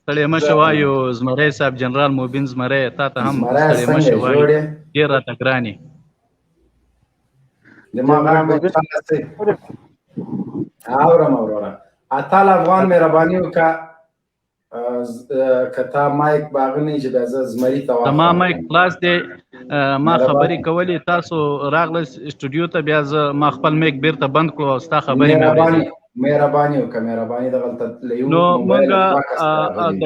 ستړی مه شې وایو زمری صاحب، جنرال موبین زمری تا ته هم ستړی مه شې وایو، ډېر راته ګران یې. دماغ اورم وروره. اتل افغان مهرباني وکړه که تا مایک باغ نه چې بیا زه زمري ته واخلم. زما مایک خلاص دی، ما خبرې کولې، تاسو راغله اسټوډیو ته، بیا زه ما خپل میک بیرته بند کړو او ستا خبرې مې اورېدې. مهرباني وکړه، مهرباني دغلته نو موږ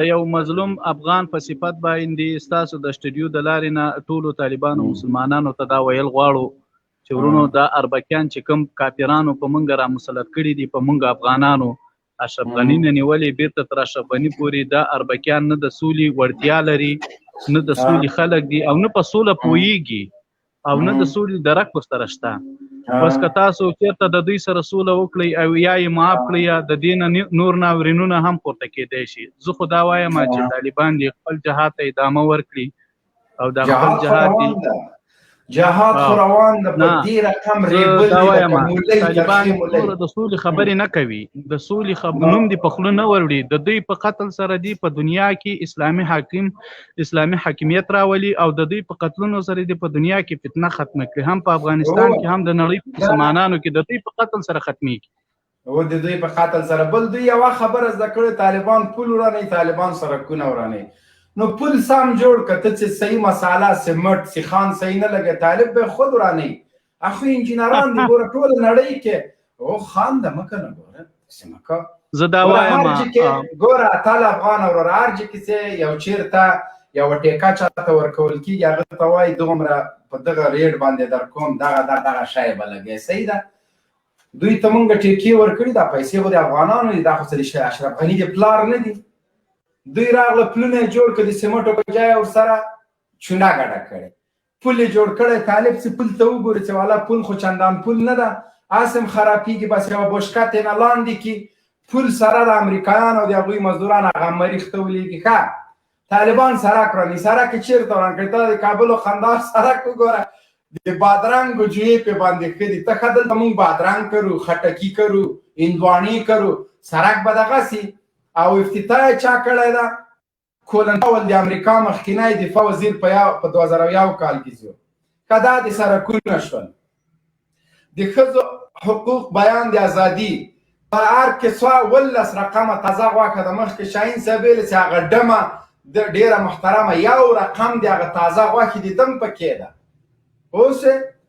د یو مظلوم افغان په صفت باندې ستاسو د اسټوډیو د لارې نه ټولو طالبانو مسلمانانو ته دا ویل غواړو چې ورونو دا اربکیان چې کوم کافرانو په موږ را مسلط کړي دي په موږ افغانانو، اشرف غني نه نیولې بیرته تر اشرف غني پورې، دا اربکیان نه د سولې وړتیا لري، نه د سولې خلک دي او نه په سوله پوهیږي او نه د سولې درک ورسره شته. بس که تاسو چېرته د دوی سره سوله وکړئ او یا یې معاف کړئ یا د دې نه نور ناورینونه هم پورته کېدی شي. زه خو دا وایم چې طالبان دې خپل جهاد ته ادامه ورکړي او دا خپل جهاد دي جهاد خو روان ده په دې رقم ریبل طالبان د سولې خبرې نه کوي، د سولې نوم دې په خوله نه وروړي، د دوی په قتل سره دي په دنیا کې اسلامي حاکمیت راولي او د دوی په قتلونو سره دي په دنیا کې فتنه ختمه کړي، هم په افغانستان کې هم د نړۍ په مسلمانانو کې د دوی په قتل سره ختمېږي. و د دوی په قتل سره بل دوی یوه خبره زده کړې، طالبان پول ورانوي، طالبان سړکونه ورانوي. نو پل سام جوړ که ته چې صحیح مساله سمټ سیخان صحیح نه لګي، طالب به خود ورانوي. اخو انجینران دي ګوره ټول نړۍ کې او خان ده مکه نه ګوره سمکه. زه دا وایم ګوره اتل افغان وروره هر ځای کې چې یو چېرته یوه ټیکه چاته ورکول کېږي هغه ته وایي دومره په دغه ریټ باندې در کوم دغه شی به لګوي. صحیح ده، دوی ته مونږ ټیکې ورکړي، دا پیسې خو د افغانانو دي، دا خو څه د اشرف غني د پلار نه دي. دوی راغله پلونه یې جوړ کړي د سیمټو په ځای ورسره چونه ګډه کړې. پل یې جوړ کړی طالب چې پل ته وګوري چې والا پل خو چندان پل نه ده اسم خرابېږي بس یوه بشکت یې نه لاندې کي پل سره د امریکایانو او د هغوی مزدوران هغه مریخ ته ولیږي ښه طالبان سرک راني سرک یې چېرته وران کړي ته د کابل او قندهار سرک وګوره د بادرنګو جویې پې باندې ښه دي ته ښه دلته موږ بادرنګ کرو خټکي کرو هندواڼې کرو سرک به دغسې او افتتاح یې چا کړی ده کولن پاول د امریکا مخکینی دفاع وزیر په 2001 کال کې ځو که دا د سرکونه شول د ښځو حقوق بیان د ازادي په هر کې 11 رقمه تازه غوښه د مخکې شاهین صاحب ویل چې هغه ډمه ډېره محترمه یو رقم د هغه تازه غوښې د دم پکې ده اوس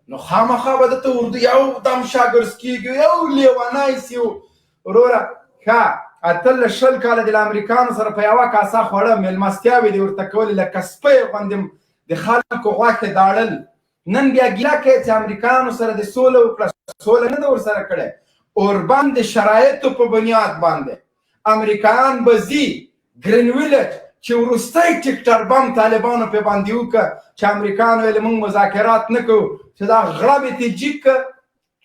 نو خامخا به درته اردو یو دم شاګرز کېږي یو لیونی سي وروره ښه 18 کاله د امریکانو سره په یوه کاسه خوړه مېلمستیاوې دې ورته کولې لکه سپی غوندې د خلکو غوښې داړل نن بیا ګیله کوي چې امریکانو سره د سوله وکړه سوله نه ده ورسره کړې اوربان د شرایطو په بنیاد باندې امریکایان به ځي ګرین ویلج چې وروستی ټیکټر بم طالبانو پې باندې وکړه چې امریکایانو ویلې موږ مذاکرات نه کوو چې دا غړب یې ترې جګ کړه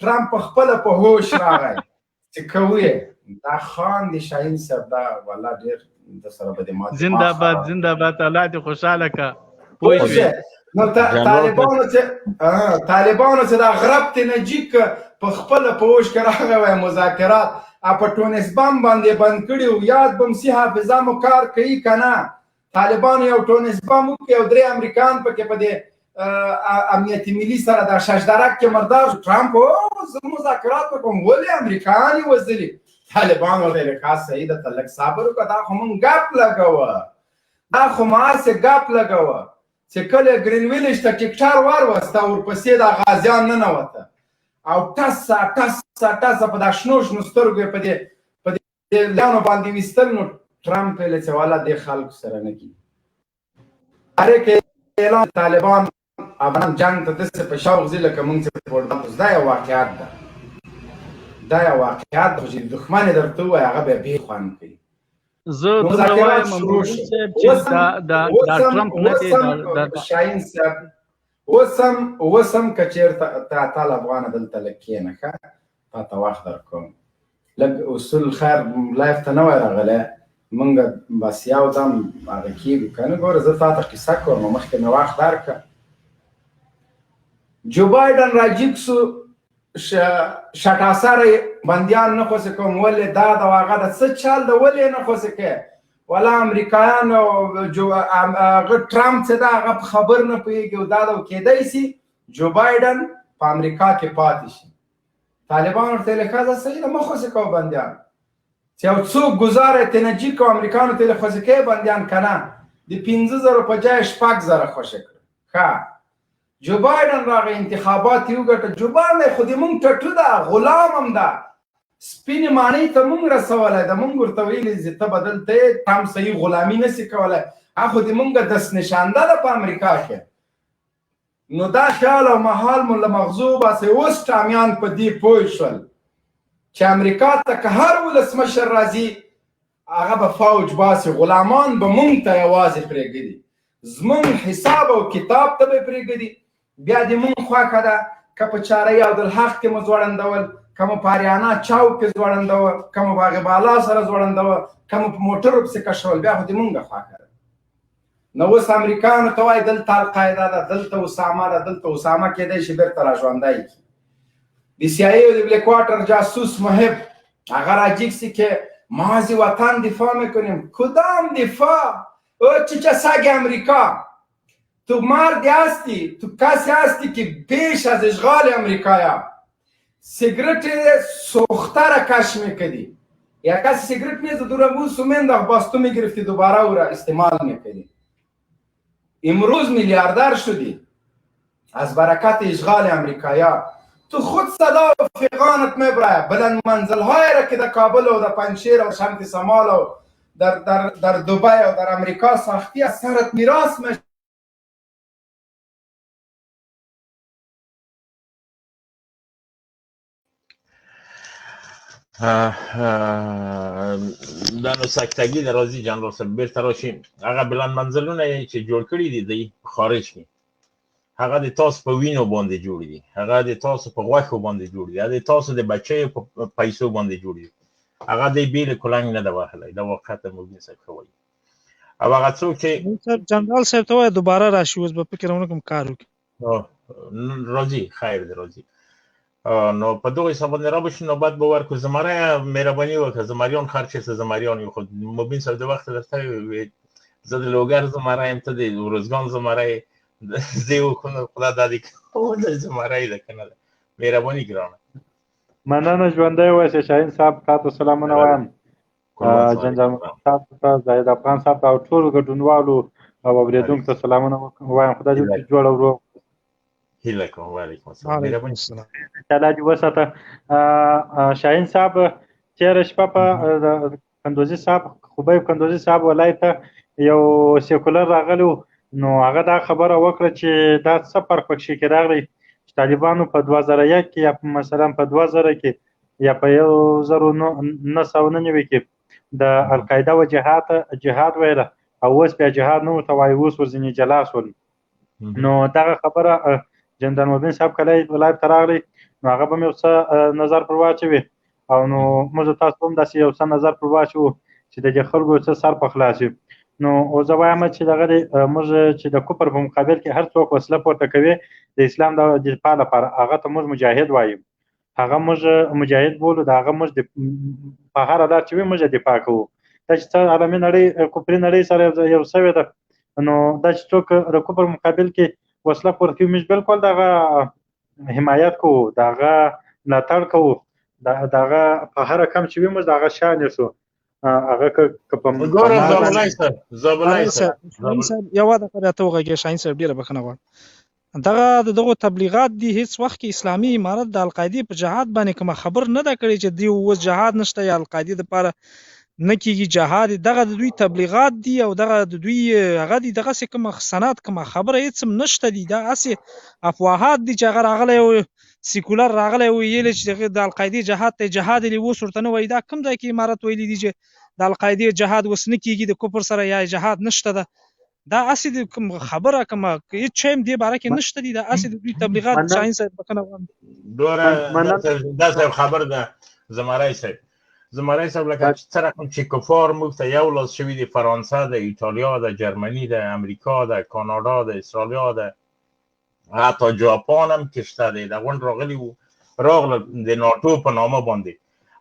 ټرمپ پخپله په هوش راغی چې کوو یې دا خان د شاهین صاحب دا والله ډېر د سره به د ما زنده باد زنده باد الله دې خوشحاله که پوه شوې نو طالبانو چې دا غرب ترې نه جګ کړه پخپله په هوش کې راغی وایي مذاکرات په ټونس بم باندې بند کړي و یاد به مسي حافظه مو کار کوي که نه طالبانو یو ټونس بم وکړي او 3 امریکایان پکې په دې امنیت ملي سره دا ششدرک کې مردار شو ټرمپ زه مذاکرات وکړم ولې امریکایان یې وځلي طالبان ورته ویل ښه صحیح ده ته لږ صبر وکړه دا خو مونږ ګپ لګوه دا خو ما هسې ګپ لګوه چې کله ګرین ویلج ته ټیکټر وروسته ورپسې دا غازیان ننوته او ټسه ټسه ټسه په دا شنو شنو سترګو یې په دې لیانو باندې ویستل نو ټرمپ ویل چې والا دې خلکو سره نه کېږي هرې کې اعلان طالبان افغان جنګ ته داسې په شوق ځي لکه مونږ چې پورډ دا یو واقعیت ده دا یو واقعیت ده چې دښمن یې درته ووایي هغه به بې خوند کوي زه دومره وایم ممرود صاحب چې دا ټرمپ نه دی شاهین صاحب اوس هم که چېرته ته اتل افغانه دلته لږ کښېنه ښه تا ته وخت درکوم لږ اصول خیر لایف ته نه وای راغلی مونږ بس یو دم هغه کېږو که نه ګوره زه تا ته قصه کوم مخکې مې وخت درکړه جو بایډن راجیګ سو شټاسره بندیان نه خوسې کوم ولې دا د هغه د څه چل ده ولې نه خوسې کوې ولا امریکایان هغه ټرمپ چې ده هغه په خبر نه پوهېږي او دا ده کیدی سي جو بایډن په امریکا کې پاتې شي طالبان ورته ویلې ښه ده صحیح ده مه خوسې کوه بندیان چې یو څوک ګزاره یې ترې نجیب کوه امریکایانو ته یې خوسې کوې بندیان که نه د 5,000 په ځای 6,000 خوشې کړه ښه جو بایډن راغی انتخابات یې وګټه جو بایډن خو د مونږ ټټو ده غلام هم ده سپینې ماڼۍ ته مونږ رسولی ده مونږ ورته ویلي چې ته به دلته یې ټرمپ صحیح غلامي نسي کولی هغه خو د مونږ دست نشانده ده په امریکا کې نو دا خیال او محال مو له مغزو باسي اوس ټامیان په دې پوه شول چې امریکا ته که هر ولسمشر راځي هغه به فوج باسي غلامان به مونږ ته یوازې پرېږدي زمونږ حساب او کتاب ته به پرېږدي بیا د مونږ خوښه ده که په چاره عبدالحق کې مو ځوړندول که مو په اریانا چوک کې ځوړندوه که مو په هغې بالا سره ځوړندوه که مو په موټرو پسې کشول بیا خو د مونږ خوښه ده نو اوس امریکایانو ته وایي دلته القاعده ده دلته اسامه ده دلته اسامه کېدی شي بېرته را ژوندی کړي د CIA و د بلک واتر جاسوس محب هغه راجیک سي که ما از وطن دفاع میکنیم کدام دفاع چه چسگ امریکا تو مردی هستی تو کسی هستی که بیش از اشغال امریکایا سیگرت سوخته را کش میکدی یا کسی سیگرت میزد دو را بوسو مینداخت باز تو میگرفتی دوباره او را استعمال میکدی امروز میلیاردر شدی از برکت اشغال امریکایا تو خود صدا و فیقانت میبره بلند منزل های را که در کابل و در پنجشیر و شمس شمال و در دبی و در امریکا ساختی از سرت میراث میشه دا نو سکتګي د راځي جنرال صاحب بیرته راشي هغه بلند منزلونه چې جوړ کړي دي د خارج کې هغه د تاسو په وینو باندې جوړ دي، هغه د تاسو په غوښو باندې جوړ دي، هغه د تاسو د بچیو په پیسو باندې جوړ دي. هغه د بیل کلنګ نه ده وهلی، دا واقعیت مبین صاحب ښه وایي. او هغه څوک چې جنرال صاحب ته وایي دوباره راشي، اوس به فکر ونه کوم کار وکړي. راځي، خیر دی، راځي. نو په دغه حساب باندې را بشي، نوبت به ورکړو. زمری مهرباني وکړه، زمریان خر چې څه زمریان یو، خو مبین صاحب د وخت درته وویل زه د لوګر زمری یم، ته د ورزګان زمری یې، زه یې وکړو خدا دا دې د زمری ده که نه ده. مهرباني ګرانه. مننه، ژوندی اوسې شاهین صاحب، تاسو سلامونه وایم جنرال صاحب ته، زاهد افغان صاحب ته او ټولو ګډونوالو او اورېدونکو ته سلامونه وایم. خدای دې وکړي جوړ او روغ. هیله کوم. وعلیکم السلام. مهرباني. الله دې وساته. شاهین صاحب تېره شپه په کندوزي صاحب، خوبیب کندوزي صاحب ولایت ته یو سیکولر راغلی و، نو هغه دا خبره وکړه چې دا څه فرق پکښې کې راغلی چې طالبانو په 2001 کې یا مثلا په 2000 کې یا په 1999 کې د القاعده و جهاد ویله، او اوس بیا جهاد نه ورته وایي، اوس ورځنې جلا شول. نو دغه خبره جنرال مبین صاحب کله ولایت ته راغلی، نو هغه به مې یو څه نظر پر واچوي، او نو موږ تاسو هم داسې یو څه نظر پر واچوو چې د دې خلکو څه سر په خلاص وي. نو زه وایم چې دغه موږ چې د کفر په مقابل کې هر څوک وسله پورته کوي د اسلام د دفاع لپاره، هغه ته موږ مجاهد وایو، هغه موږ مجاهد بولو، د هغه موږ په هره لار چې وي موږ دفاع کوو. دا چې څه عالمي نړۍ کفري نړۍ سره یو شوې ده، نو دا چې څوک د کفر مقابل کې وسله پورته کوي، موږ بالکل دغه حمایت کوو، دغه ملاتړ کوو، دغه په هره کم چې وي موږ دغه شا نیسو. هغه که په ګوره زابلای صاحب یو دقیقه راته وغږېږه شاهین صاحب، ډېره بښنه غواړم. دغه تبلیغات دي هیڅ وخت کې اسلامي امارت د القاعدې په جهاد باندې کومه خبر نه ده کړې چې دوی اوس جهاد نشته یا القاعدې دپاره نه کېږي جهاد. دغه د دوی تبلیغات دي او دغه د دوی هغه دي، دغسې کومه سند کومه خبره هېڅ هم نشته دي. دا هسې افواهات دي چې هغه راغلی و سیکولر راغلی ویلی چې د القاعدې جهاد ته جهاد یې اوس ورته نه وایي. دا کوم ځای کې امارت ویلي دي چې د القاعدې جهاد اوس نه کېږي د کفر سره یا جهاد نشته ده؟ دا هسې د کوم خبره کومه هېڅ شی هم دې باره کې نشته دي. دا هسې د دوی تبلیغات. شاهین صاحب بښنه غواړم. دا خبر ده زمری صاحب لکه څه رقم چې کفار موږ ته یو لاس شوي دي، فرانسه ده، ایټالیا ده، جرمني ده، امریکا ده، کاناډا ده، اسرائیل ده، حتی جاپان هم کې شته دی. د غونډ راغلي وو، راغله د ناټو په نامه باندې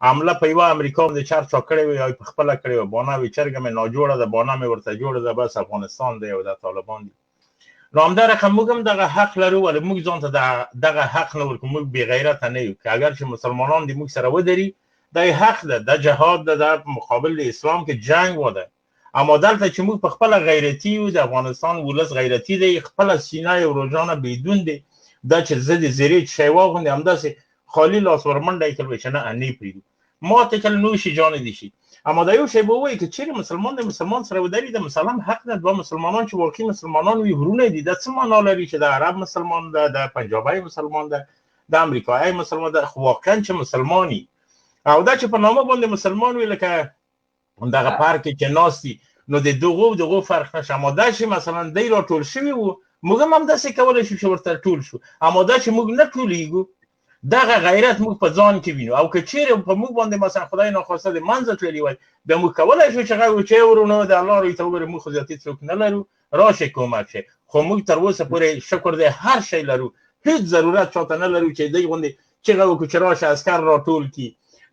حمله په یوه امریکا باندې چرچا کړې وي یا په خپله کړې وه. بانه وي چرګه مې ناجوړه ده، بانه مې ورته جوړه ده، بس افغانستان دی او د طالبان دي. نو همدا رقم موږ هم دغه حق لرو، ولې موږ ځان ته دغه حق نه ورکوو. موږ بې غیرته نه یو، که اگر چې مسلمانان دې موږ سره ودري دا حق ده، دا جهاد ده، دا مقابل د اسلام کې جنگ واده. اما دلته چې موږ په خپله غیرتي یو، د افغانستان ولس غیرتي دی، خپله سینه یې روزانه بدون دی، دا چې زه د زیرې شی واغوندې همداسې خالي لاس ورمنډه یې کړل چې نه نه پرېږدو، ما ته کله نوشي جانې دي شي. اما دا یو شی به ووایي که چېرې مسلمان دی مسلمان سره ودري، د مسلمان حق ده. دوه مسلمانان چې واقعي مسلمانان وي ورونه دي، دا څه معنا لري چې د عرب مسلمان ده، د پنجابی مسلمان ده، د امریکایي مسلمان ده، خو واقعا چې مسلماني او دا چې په نامه باندې مسلمان وي لکه دغه پارک کې ناستي، نو د دغو فرق نشه. اما دا چې مثلا دی را ټول شوي وو، موږ هم همداسې کولی شو چې ورته ټول شو. اما دا چې موږ نه ټولېږو، دغه غیرت موږ په ځان کې وینو. او که چیرې په موږ باندې مثلا خدای ناخواسته د منځه تللي وای، بیا موږ کولی شو چې هغه چې ورونه د الله روی ته وګورې، موږ خو زیاتې څوک نه لرو، راشئ کومک شئ. خو موږ تر اوسه پورې شکر دی هر شی لرو، هېڅ ضرورت چاته نه لرو چې دی غوندې چغه وکړو چې راشه عسکر راټول کړي.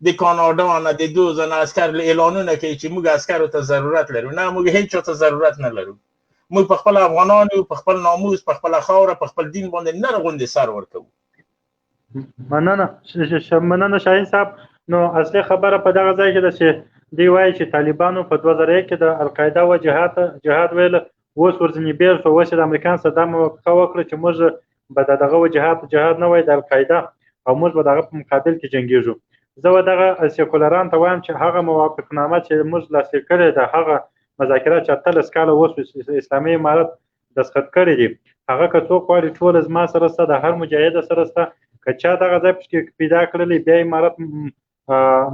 د کاناډا نه د 2000 عسکر اعلانونه کوي چې موږ عسکرو ته ضرورت لرو. نه، موږ هېڅ چاته ضرورت نه لرو. موږ په خپل افغانان یو، په خپل ناموس، په خپل خاوره، په خپل دین باندې نه غوندې سر ورکوو. مننه شاهین صاحب. نو اصلي خبره په دغه ځای کې ده چې دی وایي چې طالبانو په 2001 کې د القاعده و جهاد ویله، اوس ورځنې بېل شو، اوس د امریکا سره دا موافقه وکړه چې موږ به دغه و جهاد نه وایي د القاعده، او موږ به دغه په مقابل کې جنګېږو. زه به دغه سیکولران ته وایم چې هغه موافقتنامه چې موږ لاسلیک کړې ده، هغه مذاکرات چې 18 کاله اوس اسلامي امارت دستخط کړي دي، هغه که څوک غواړي ټول زما سره شته، د هر مجاهد سره شته. که چا دغه ځای پکې پیدا کړلی، بیا امارت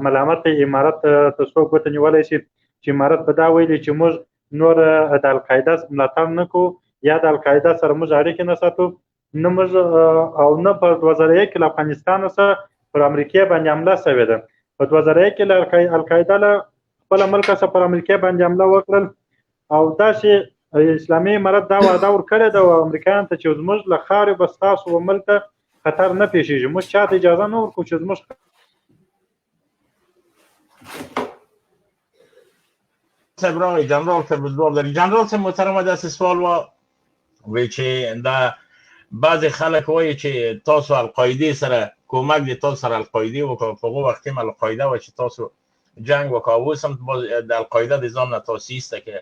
ملامت دی، امارت ته څوک ورته نیولی شي چې امارت به دا ویلي چې موږ نور د القاعده ملاتړ نه کوو یا د القاعده سره موږ اړیکې نه ساتو. نه موږ او نه په 2001 کې له افغانستان سره پر امریکا باندې حمله شوې ده. په 2001 کې له القاعده له خپل ملک سره پر امریکا باندې حمله وکړل او داسې اسلامي امارت دا وعده ورکړې ده امریکایانو ته چې زموږ له خاورې به ستاسو ملک ته خطر نه پیښیږي. موږ چاته اجازه نه ورکوو چې زموږ صاحب راغی جنرال صاحب ځواب لري. جنرال صاحب محترمه داسې سوال وی چې دا بعضې خلک وایي چې تاسو القاعدې سره کومک دی تاسو سره القاعدې وکړه په هغه وخت کې القاعده وه چې تاسو جنګ وکړه اوس هم د القاعده د ځان نه تاسو ایسته کړه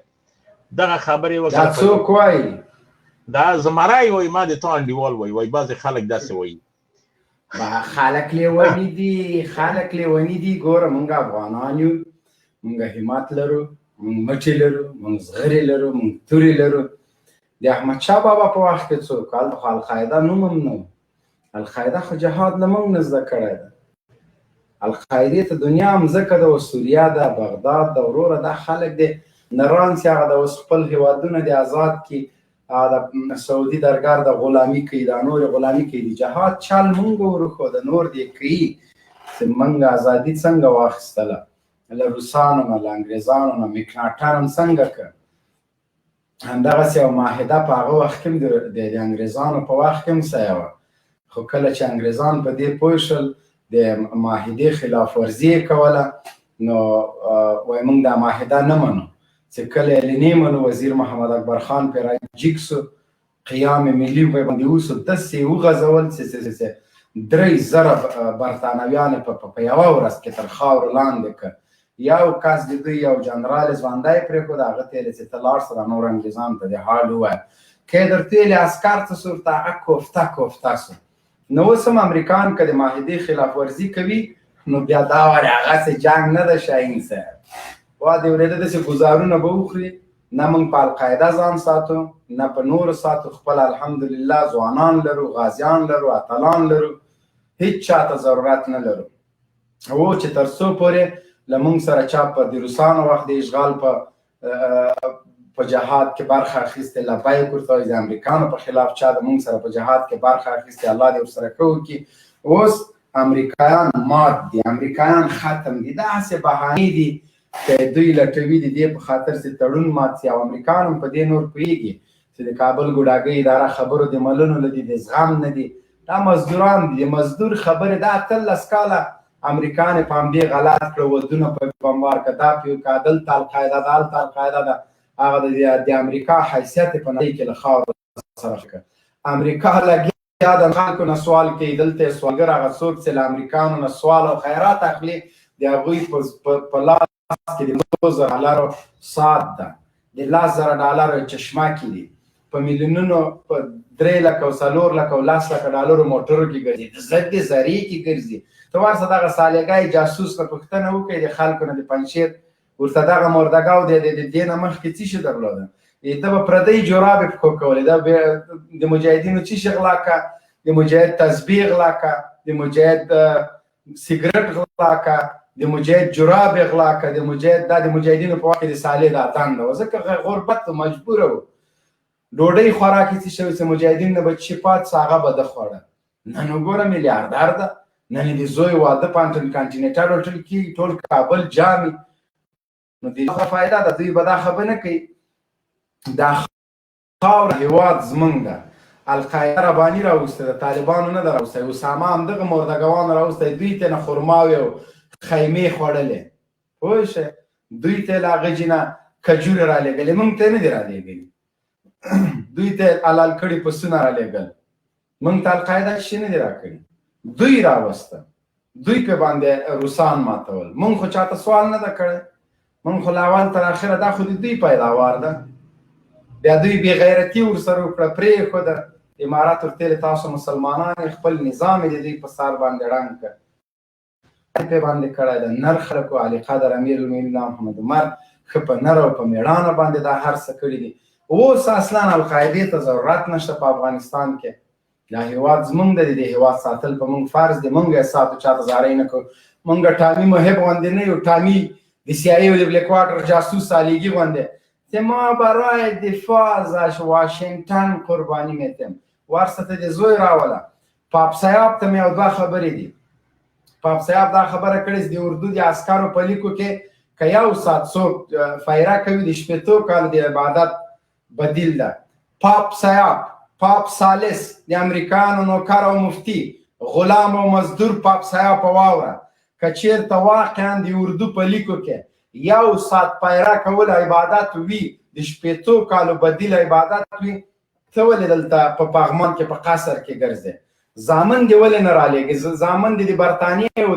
دغه خبرې وکړه. دا څوک وایي؟ دا زمری وایي ما د تا انډیوال وایي بعضې خلک داسې وایي. خلک لیوني دي خلک لیوني دي. ګوره موږ افغانان یو موږ همت لرو موږ مټې لرو موږ زغرې لرو موږ تورې لرو. د احمدشاه بابا په وخت کې څوک هلته القاعده نوم هم نه القاعده خو جهاد له موږ نه زده کړی ده. القاعدې ته دنیا هم ځکه ده سوریه ده بغداد ده وروره دا خلک دی نران چې هغه د اوس خپل هېوادونه د آزاد کړي د سعودي درګار د غلامي کوي دا نور غلامي کوي. د جهاد چل موږ ورښوده نور دی کوي چې موږ ازادي څنګه واخیستله له روسانو نه له انګریزانو نه مکناټن هم څنګه کړ. همدغسې یوه معاهده په هغه وخت کې هم د انګریزانو په وخت کې هم سوې وه خو کله چې انګریزان په دې پوه شول د معاهدې خلاف ورزي یې کوله نو وایي موږ دا معاهده نه منو. چې کله یې لنې منو وزیر محمد اکبر خان پرې راجیګ سو قیام ملي باندې وسو داسې یې وغځول چې 3000 برتانویان په یوه ورځ کې تر خاورو لاندې کړ. یو کس د دوی یو جنرال ژوندی پرېښود هغه ته یې چې ته لاړ سره نور انګریزانو ته د حال ووایه که یې درته ویلې عسکر څه سو ورته هغه کوفته کوفته سو. نو اوس هم امریکایان که د معاهدې خلاف ورزي کوي نو بیا دا وایي هغسې جنګ نه ده شاهین صاحب. وا د ورېده داسې ګزارونه به وخوري نه موږ په القاعده ځان ساتو نه په نورو ساتو خپل الحمدلله ځوانان لرو غازیان لرو اتلان لرو هیڅ چاته ضرورت نه لرو. او چې تر څو پورې له موږ سره چا په د روسانو وخت د اشغال په جهاد کې برخه اخیستې لبیک ورته وایي د امریکانو په خلاف چا د موږ سره په جهاد کې برخه اخیستې الله دې ورسره ښه وکړي. اوس امریکایان مات دي امریکایان ختم دي داسې بهانې دي که دوی لټوي د دې په خاطر چې تړون مات شي او امریکایان هم په دې نور پوهېږي چې د کابل ګوډاګۍ اداره خبرو د ملنو نه دي د زغم نه دي دا مزدوران دي. د مزدور خبرې دا 18 کاله امریکایان یې په همدې غلط کړه ودونه په بمبار کړه دا پې وکړه دلته القاعده ده هلته القاعده ده هغه د امریکا حیثیت یې په نړۍ کې له خاورو سره کړه. امریکا لګیا د خلکو نه سوال کوي دلته یې سوالګر هغه څوک چې له امریکایانو نه سوال او خیرات اخلي د هغوی په لاس کې د $2,000 ساعت ده د $10,000 چشمکې دي په میلیونونو په 3 لکه او 4 لکه او 10 لکه ډالرو موټرو کې ګرځي د زړې زرې کې ګرځي. ته ورسه دغه سالیګای جاسوس نه پوښتنه وکړئ د خلکو نه د پنجشیر ورته دغه مردګاو د دې نه مخکې څه شي درلوده ده به پردۍ جورابې پښو کولې دا د مجاهدینو څه شي غلا که د مجاهد تسبیح غلا که د مجاهد سیګرټ غلا که د مجاهد جوراب غلا که د مجاهد دا د مجاهدینو په وخت کې د سالې دا دنده وه ځکه غربت مجبوره و ډوډۍ خوراک یې څه شوی چې مجاهدین نه به چې پات څه هغه به ده خوړه. نن وګوره میلیاردر ده نن یې د زوی واده په کانټینټر هوټل کې ټول کابل جامي نو د دې فایده ده دوی به دا خبره نه کوي. دا خاوره هېواد زموږ ده القاعده رباني راوستی د طالبانو نه ده راوستی اسامه همدغه مردګوان راوستی دوی ته نه خرماوې او خیمې خوړلې پوه شئ دوی ته له هغه جې نه کجورې رالېږلې موږ ته یې نه دي رالېږلي دوی ته حلال کړي پسونه رالېږل موږ ته القاعده شي نه دي راکړي دوی راوسته دوی په باندې روسان ماتول موږ خو چاته سوال نه ده کړی موږ خو له اول تر اخره دا خو د دوی پیداوار ده بیا دوی بې غیرتي ورسره وکړه پرېښوده امارات ورته ویل تاسو مسلمانان خپل نظام یې د دوی په سر باندې ړنګ کړ پې باندې کړی ده نر خلکو علي قدر امیر المؤمنین محمد عمر ښه په نر او په مېړانه باندې دا هر څه کړي دي. اوس اصلا القاعدې ته ضرورت نشته په افغانستان کې دا هېواد زموږ دی د هېواد ساتل په موږ فرض دی موږ یې ساتو چاته زارۍ نه کوو موږ ټامي محب غوندې نه یو ټامي د CIA و د بلک واټر جاسوس سالیگی غوندې ما برای دفاع از واشنگتن قربانی میدم ورسته د زوی راوله. پاپ صاحب ته مې یو دوه خبرې دي. پاپ صاحب دا خبره کړې د اردو د عسکرو په لیکو کې که یو ساعت څوک فایره کوي د شپېتو کالو د عبادت بدیل ده. پاپ صاحب، پاپ سالس د امریکایانو نوکر او مفتي، غلام او مزدور پاپ صاحب په واوره، که چېرته واقعا د اردو په لیکو کې یو ساعت فایره کول عبادت وي، د شپېتو کالو بدیل عبادت وي، ته ولې دلته په پغمان کې په قصر کې ګرځې؟ زامن دې ولې نه رالېږي؟ زامن دې د برطانیې او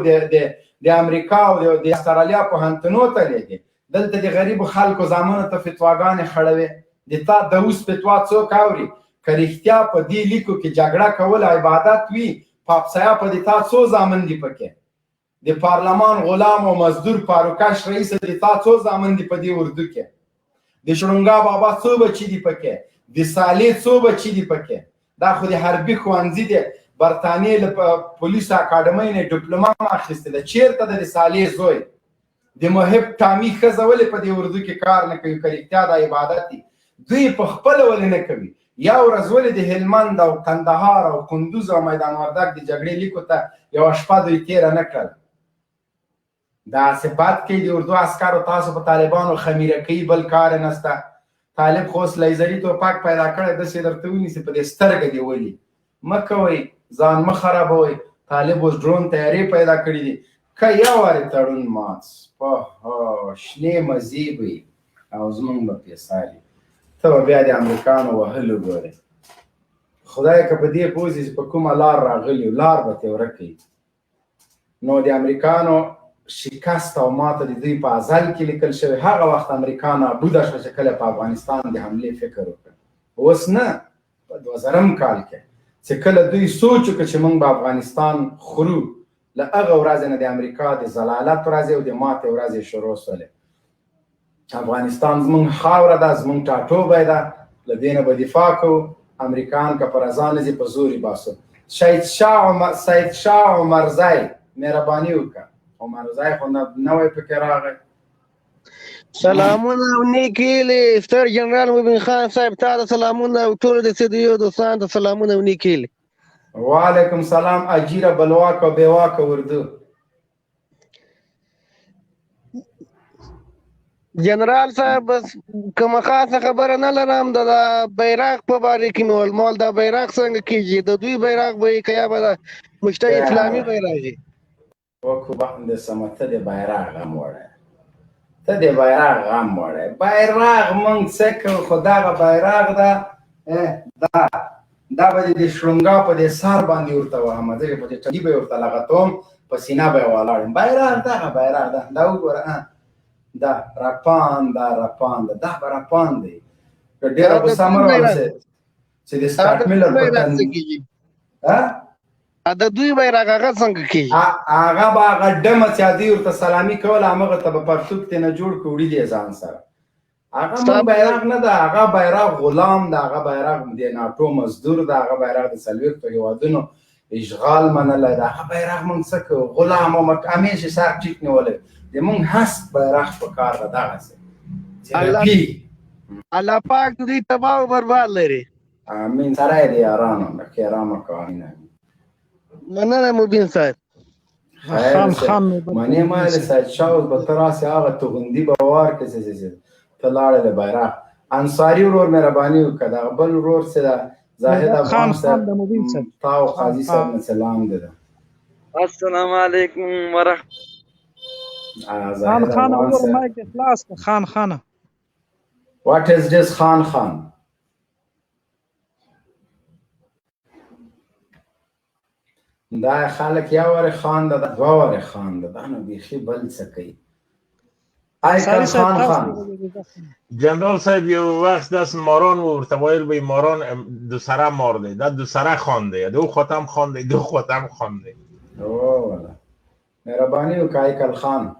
د امریکا او د استرالیا پوهنتونو ته لېږي. دلته د غریبو خلکو زامنو ته فتواګانې خړوي. د تا د اوس فتوا څوک اوري؟ که رښتیا په دې لیکو کې جګړه کول عبادت وي، پاپ صاحب په دې تا څو زامن دي پکې؟ د پارلمان غلام او مزدور فاروقش رئیس د تا څو زامن دي په دې اردو کې؟ د شړونګا بابا څو بچي دي پکې؟ د صالح څو بچي دي پکې؟ دا خو د حربي ښوونځي دی، برطانیې له پولیس اکاډمۍ نه ډیپلوما اخیستې ده. چېرته د صالح زوی د محب ټامي ښځه ولې په دې اردو کې کار نه کوي؟ که رښتیا د عبادت دي دوی په خپله ولې نه کوي؟ یا ورځ ولې د هلمند او کندهار او کندوز او میدان وردګ د جګړې لیکو ته یوه شپه دوی تېره نه کړل؟ داسې بد کوي د اردو عسکرو تاسو په طالبانو خمیره کوي، بل کار یې نسته. طالب خو اوس لیزري توپک پیدا کړی، داسې درته ونیسي په دې سترګه دې ولي. مه کوئ، ځان مه خرابوئ. طالب اوس ډرون تیارې پیدا کړي دي. که یو وارې تړون مات شنې مزې به او زمونږ به پیسالي، ته به بیا د امریکانو وهلو ګورې. خدای که په دې پوه شي چې په کومه لار راغلي لار به ترې ورکوي. نو د امریکانو شکست او ماته د دوی په ازل کې لیکل شوی. هغه وخت امریکا نابوده شوه چې کله په افغانستان د حملې فکر وکړ. اوس نه، په 2000 کال کې چې کله دوی سوچ وکړ چې موږ به افغانستان خورو، له هغه ورځې نه د امریکا د ضلالت ورځې او د ماتې ورځې شروع شولې. افغانستان زموږ خاوره ده، زموږ ټاټوبی ده، له دې نه به دفاع کوو. امریکایان که پر ځان ځي په زور یې باسو. سید شاه عمرزی مهرباني وکړه. عمرزی خو نوی پکې راغی. سلامونه او نیکې هیلې ستر جنرال مبین خان صاحب، تا ته سلامونه او ټولو د سټډیو دوستانو ته سلامونه او نیکې هیلې. وعلیکم سلام. اجیره بلواک او بیواک اردو. جنرال صاحب بس کومه خاصه خبره نه لرم، د بیرغ په باره کې مې ولمول. دا بیرغ څنګه کېږي؟ د دوی بیرغ به که یا به د مشته اسلامي بیرغ وي؟ وکو باندې سمه ته د بیرغ غم وړی، ته د بیرغ غم وړی. بیرغ مونږ څه کوو؟ خو دغه بیرغ ده، دا به د شړونګا په دې سر باندې ورته وهم، ځکه په دې ټلي به یې ورته لغتوم، په سینه به یې ولاړ یم. بیرغ دغه بیرغ ده، دا وګوره، دا رپان، دا رپان ده، دا به رپان دی. که ډېره غوسه مه راوړئ چې د سکاټ میلر په تن د دوی بیرغ هغه څنګه کېږي؟ هغه به هغه ډمه چې دوی ورته سلامي کوله، همغه ته به پرتوګ ترېنه جوړ کړو، وړي دی ځان سره. هغه مونږ بیرغ نه ده، هغه بیرغ غلام ده، هغه بیرغ د ناټو مزدور ده، هغه بیرغ د 40 هېوادونو اشغال منلی ده. هغه بیرغ مونږ څه کوو؟ غلام او همیشه سر ټیټ نیولی د مونږ هست بیرغ په کار ده دغسې چې رپي. الله پاک دوی تباه او برباد لري. امین. سره د یارانو د کرامه قوانین. مننه مبین صاحب. منې ما له سید شاه اوس به ته راسې هغه توغندي به وار کړې چې ته لاړې د بیرغ. انصاري ورور مهرباني وکړه، دغه بل ورور چې ده زاهد افغان صاحب، تا او قاضي صاحب نه سلام ده. السلام علیکم ورحمت. خان خانه وګوره مایک اخلاص کړه. خان خانه What is this خان خان؟ دا خلک یو وارې خان ده، دوه وارې خان ده، دا نو بیخي بل څه کوي. آیکل خان خان. جنرال صاحب یو وقت دست ماران و ورته ویل به ماران دو سره مار دی، دا دو سره خان دی، دو خاتم خان دی، دو خاتم خان دی. اوه والا مهرباني وکړه آیکل خان.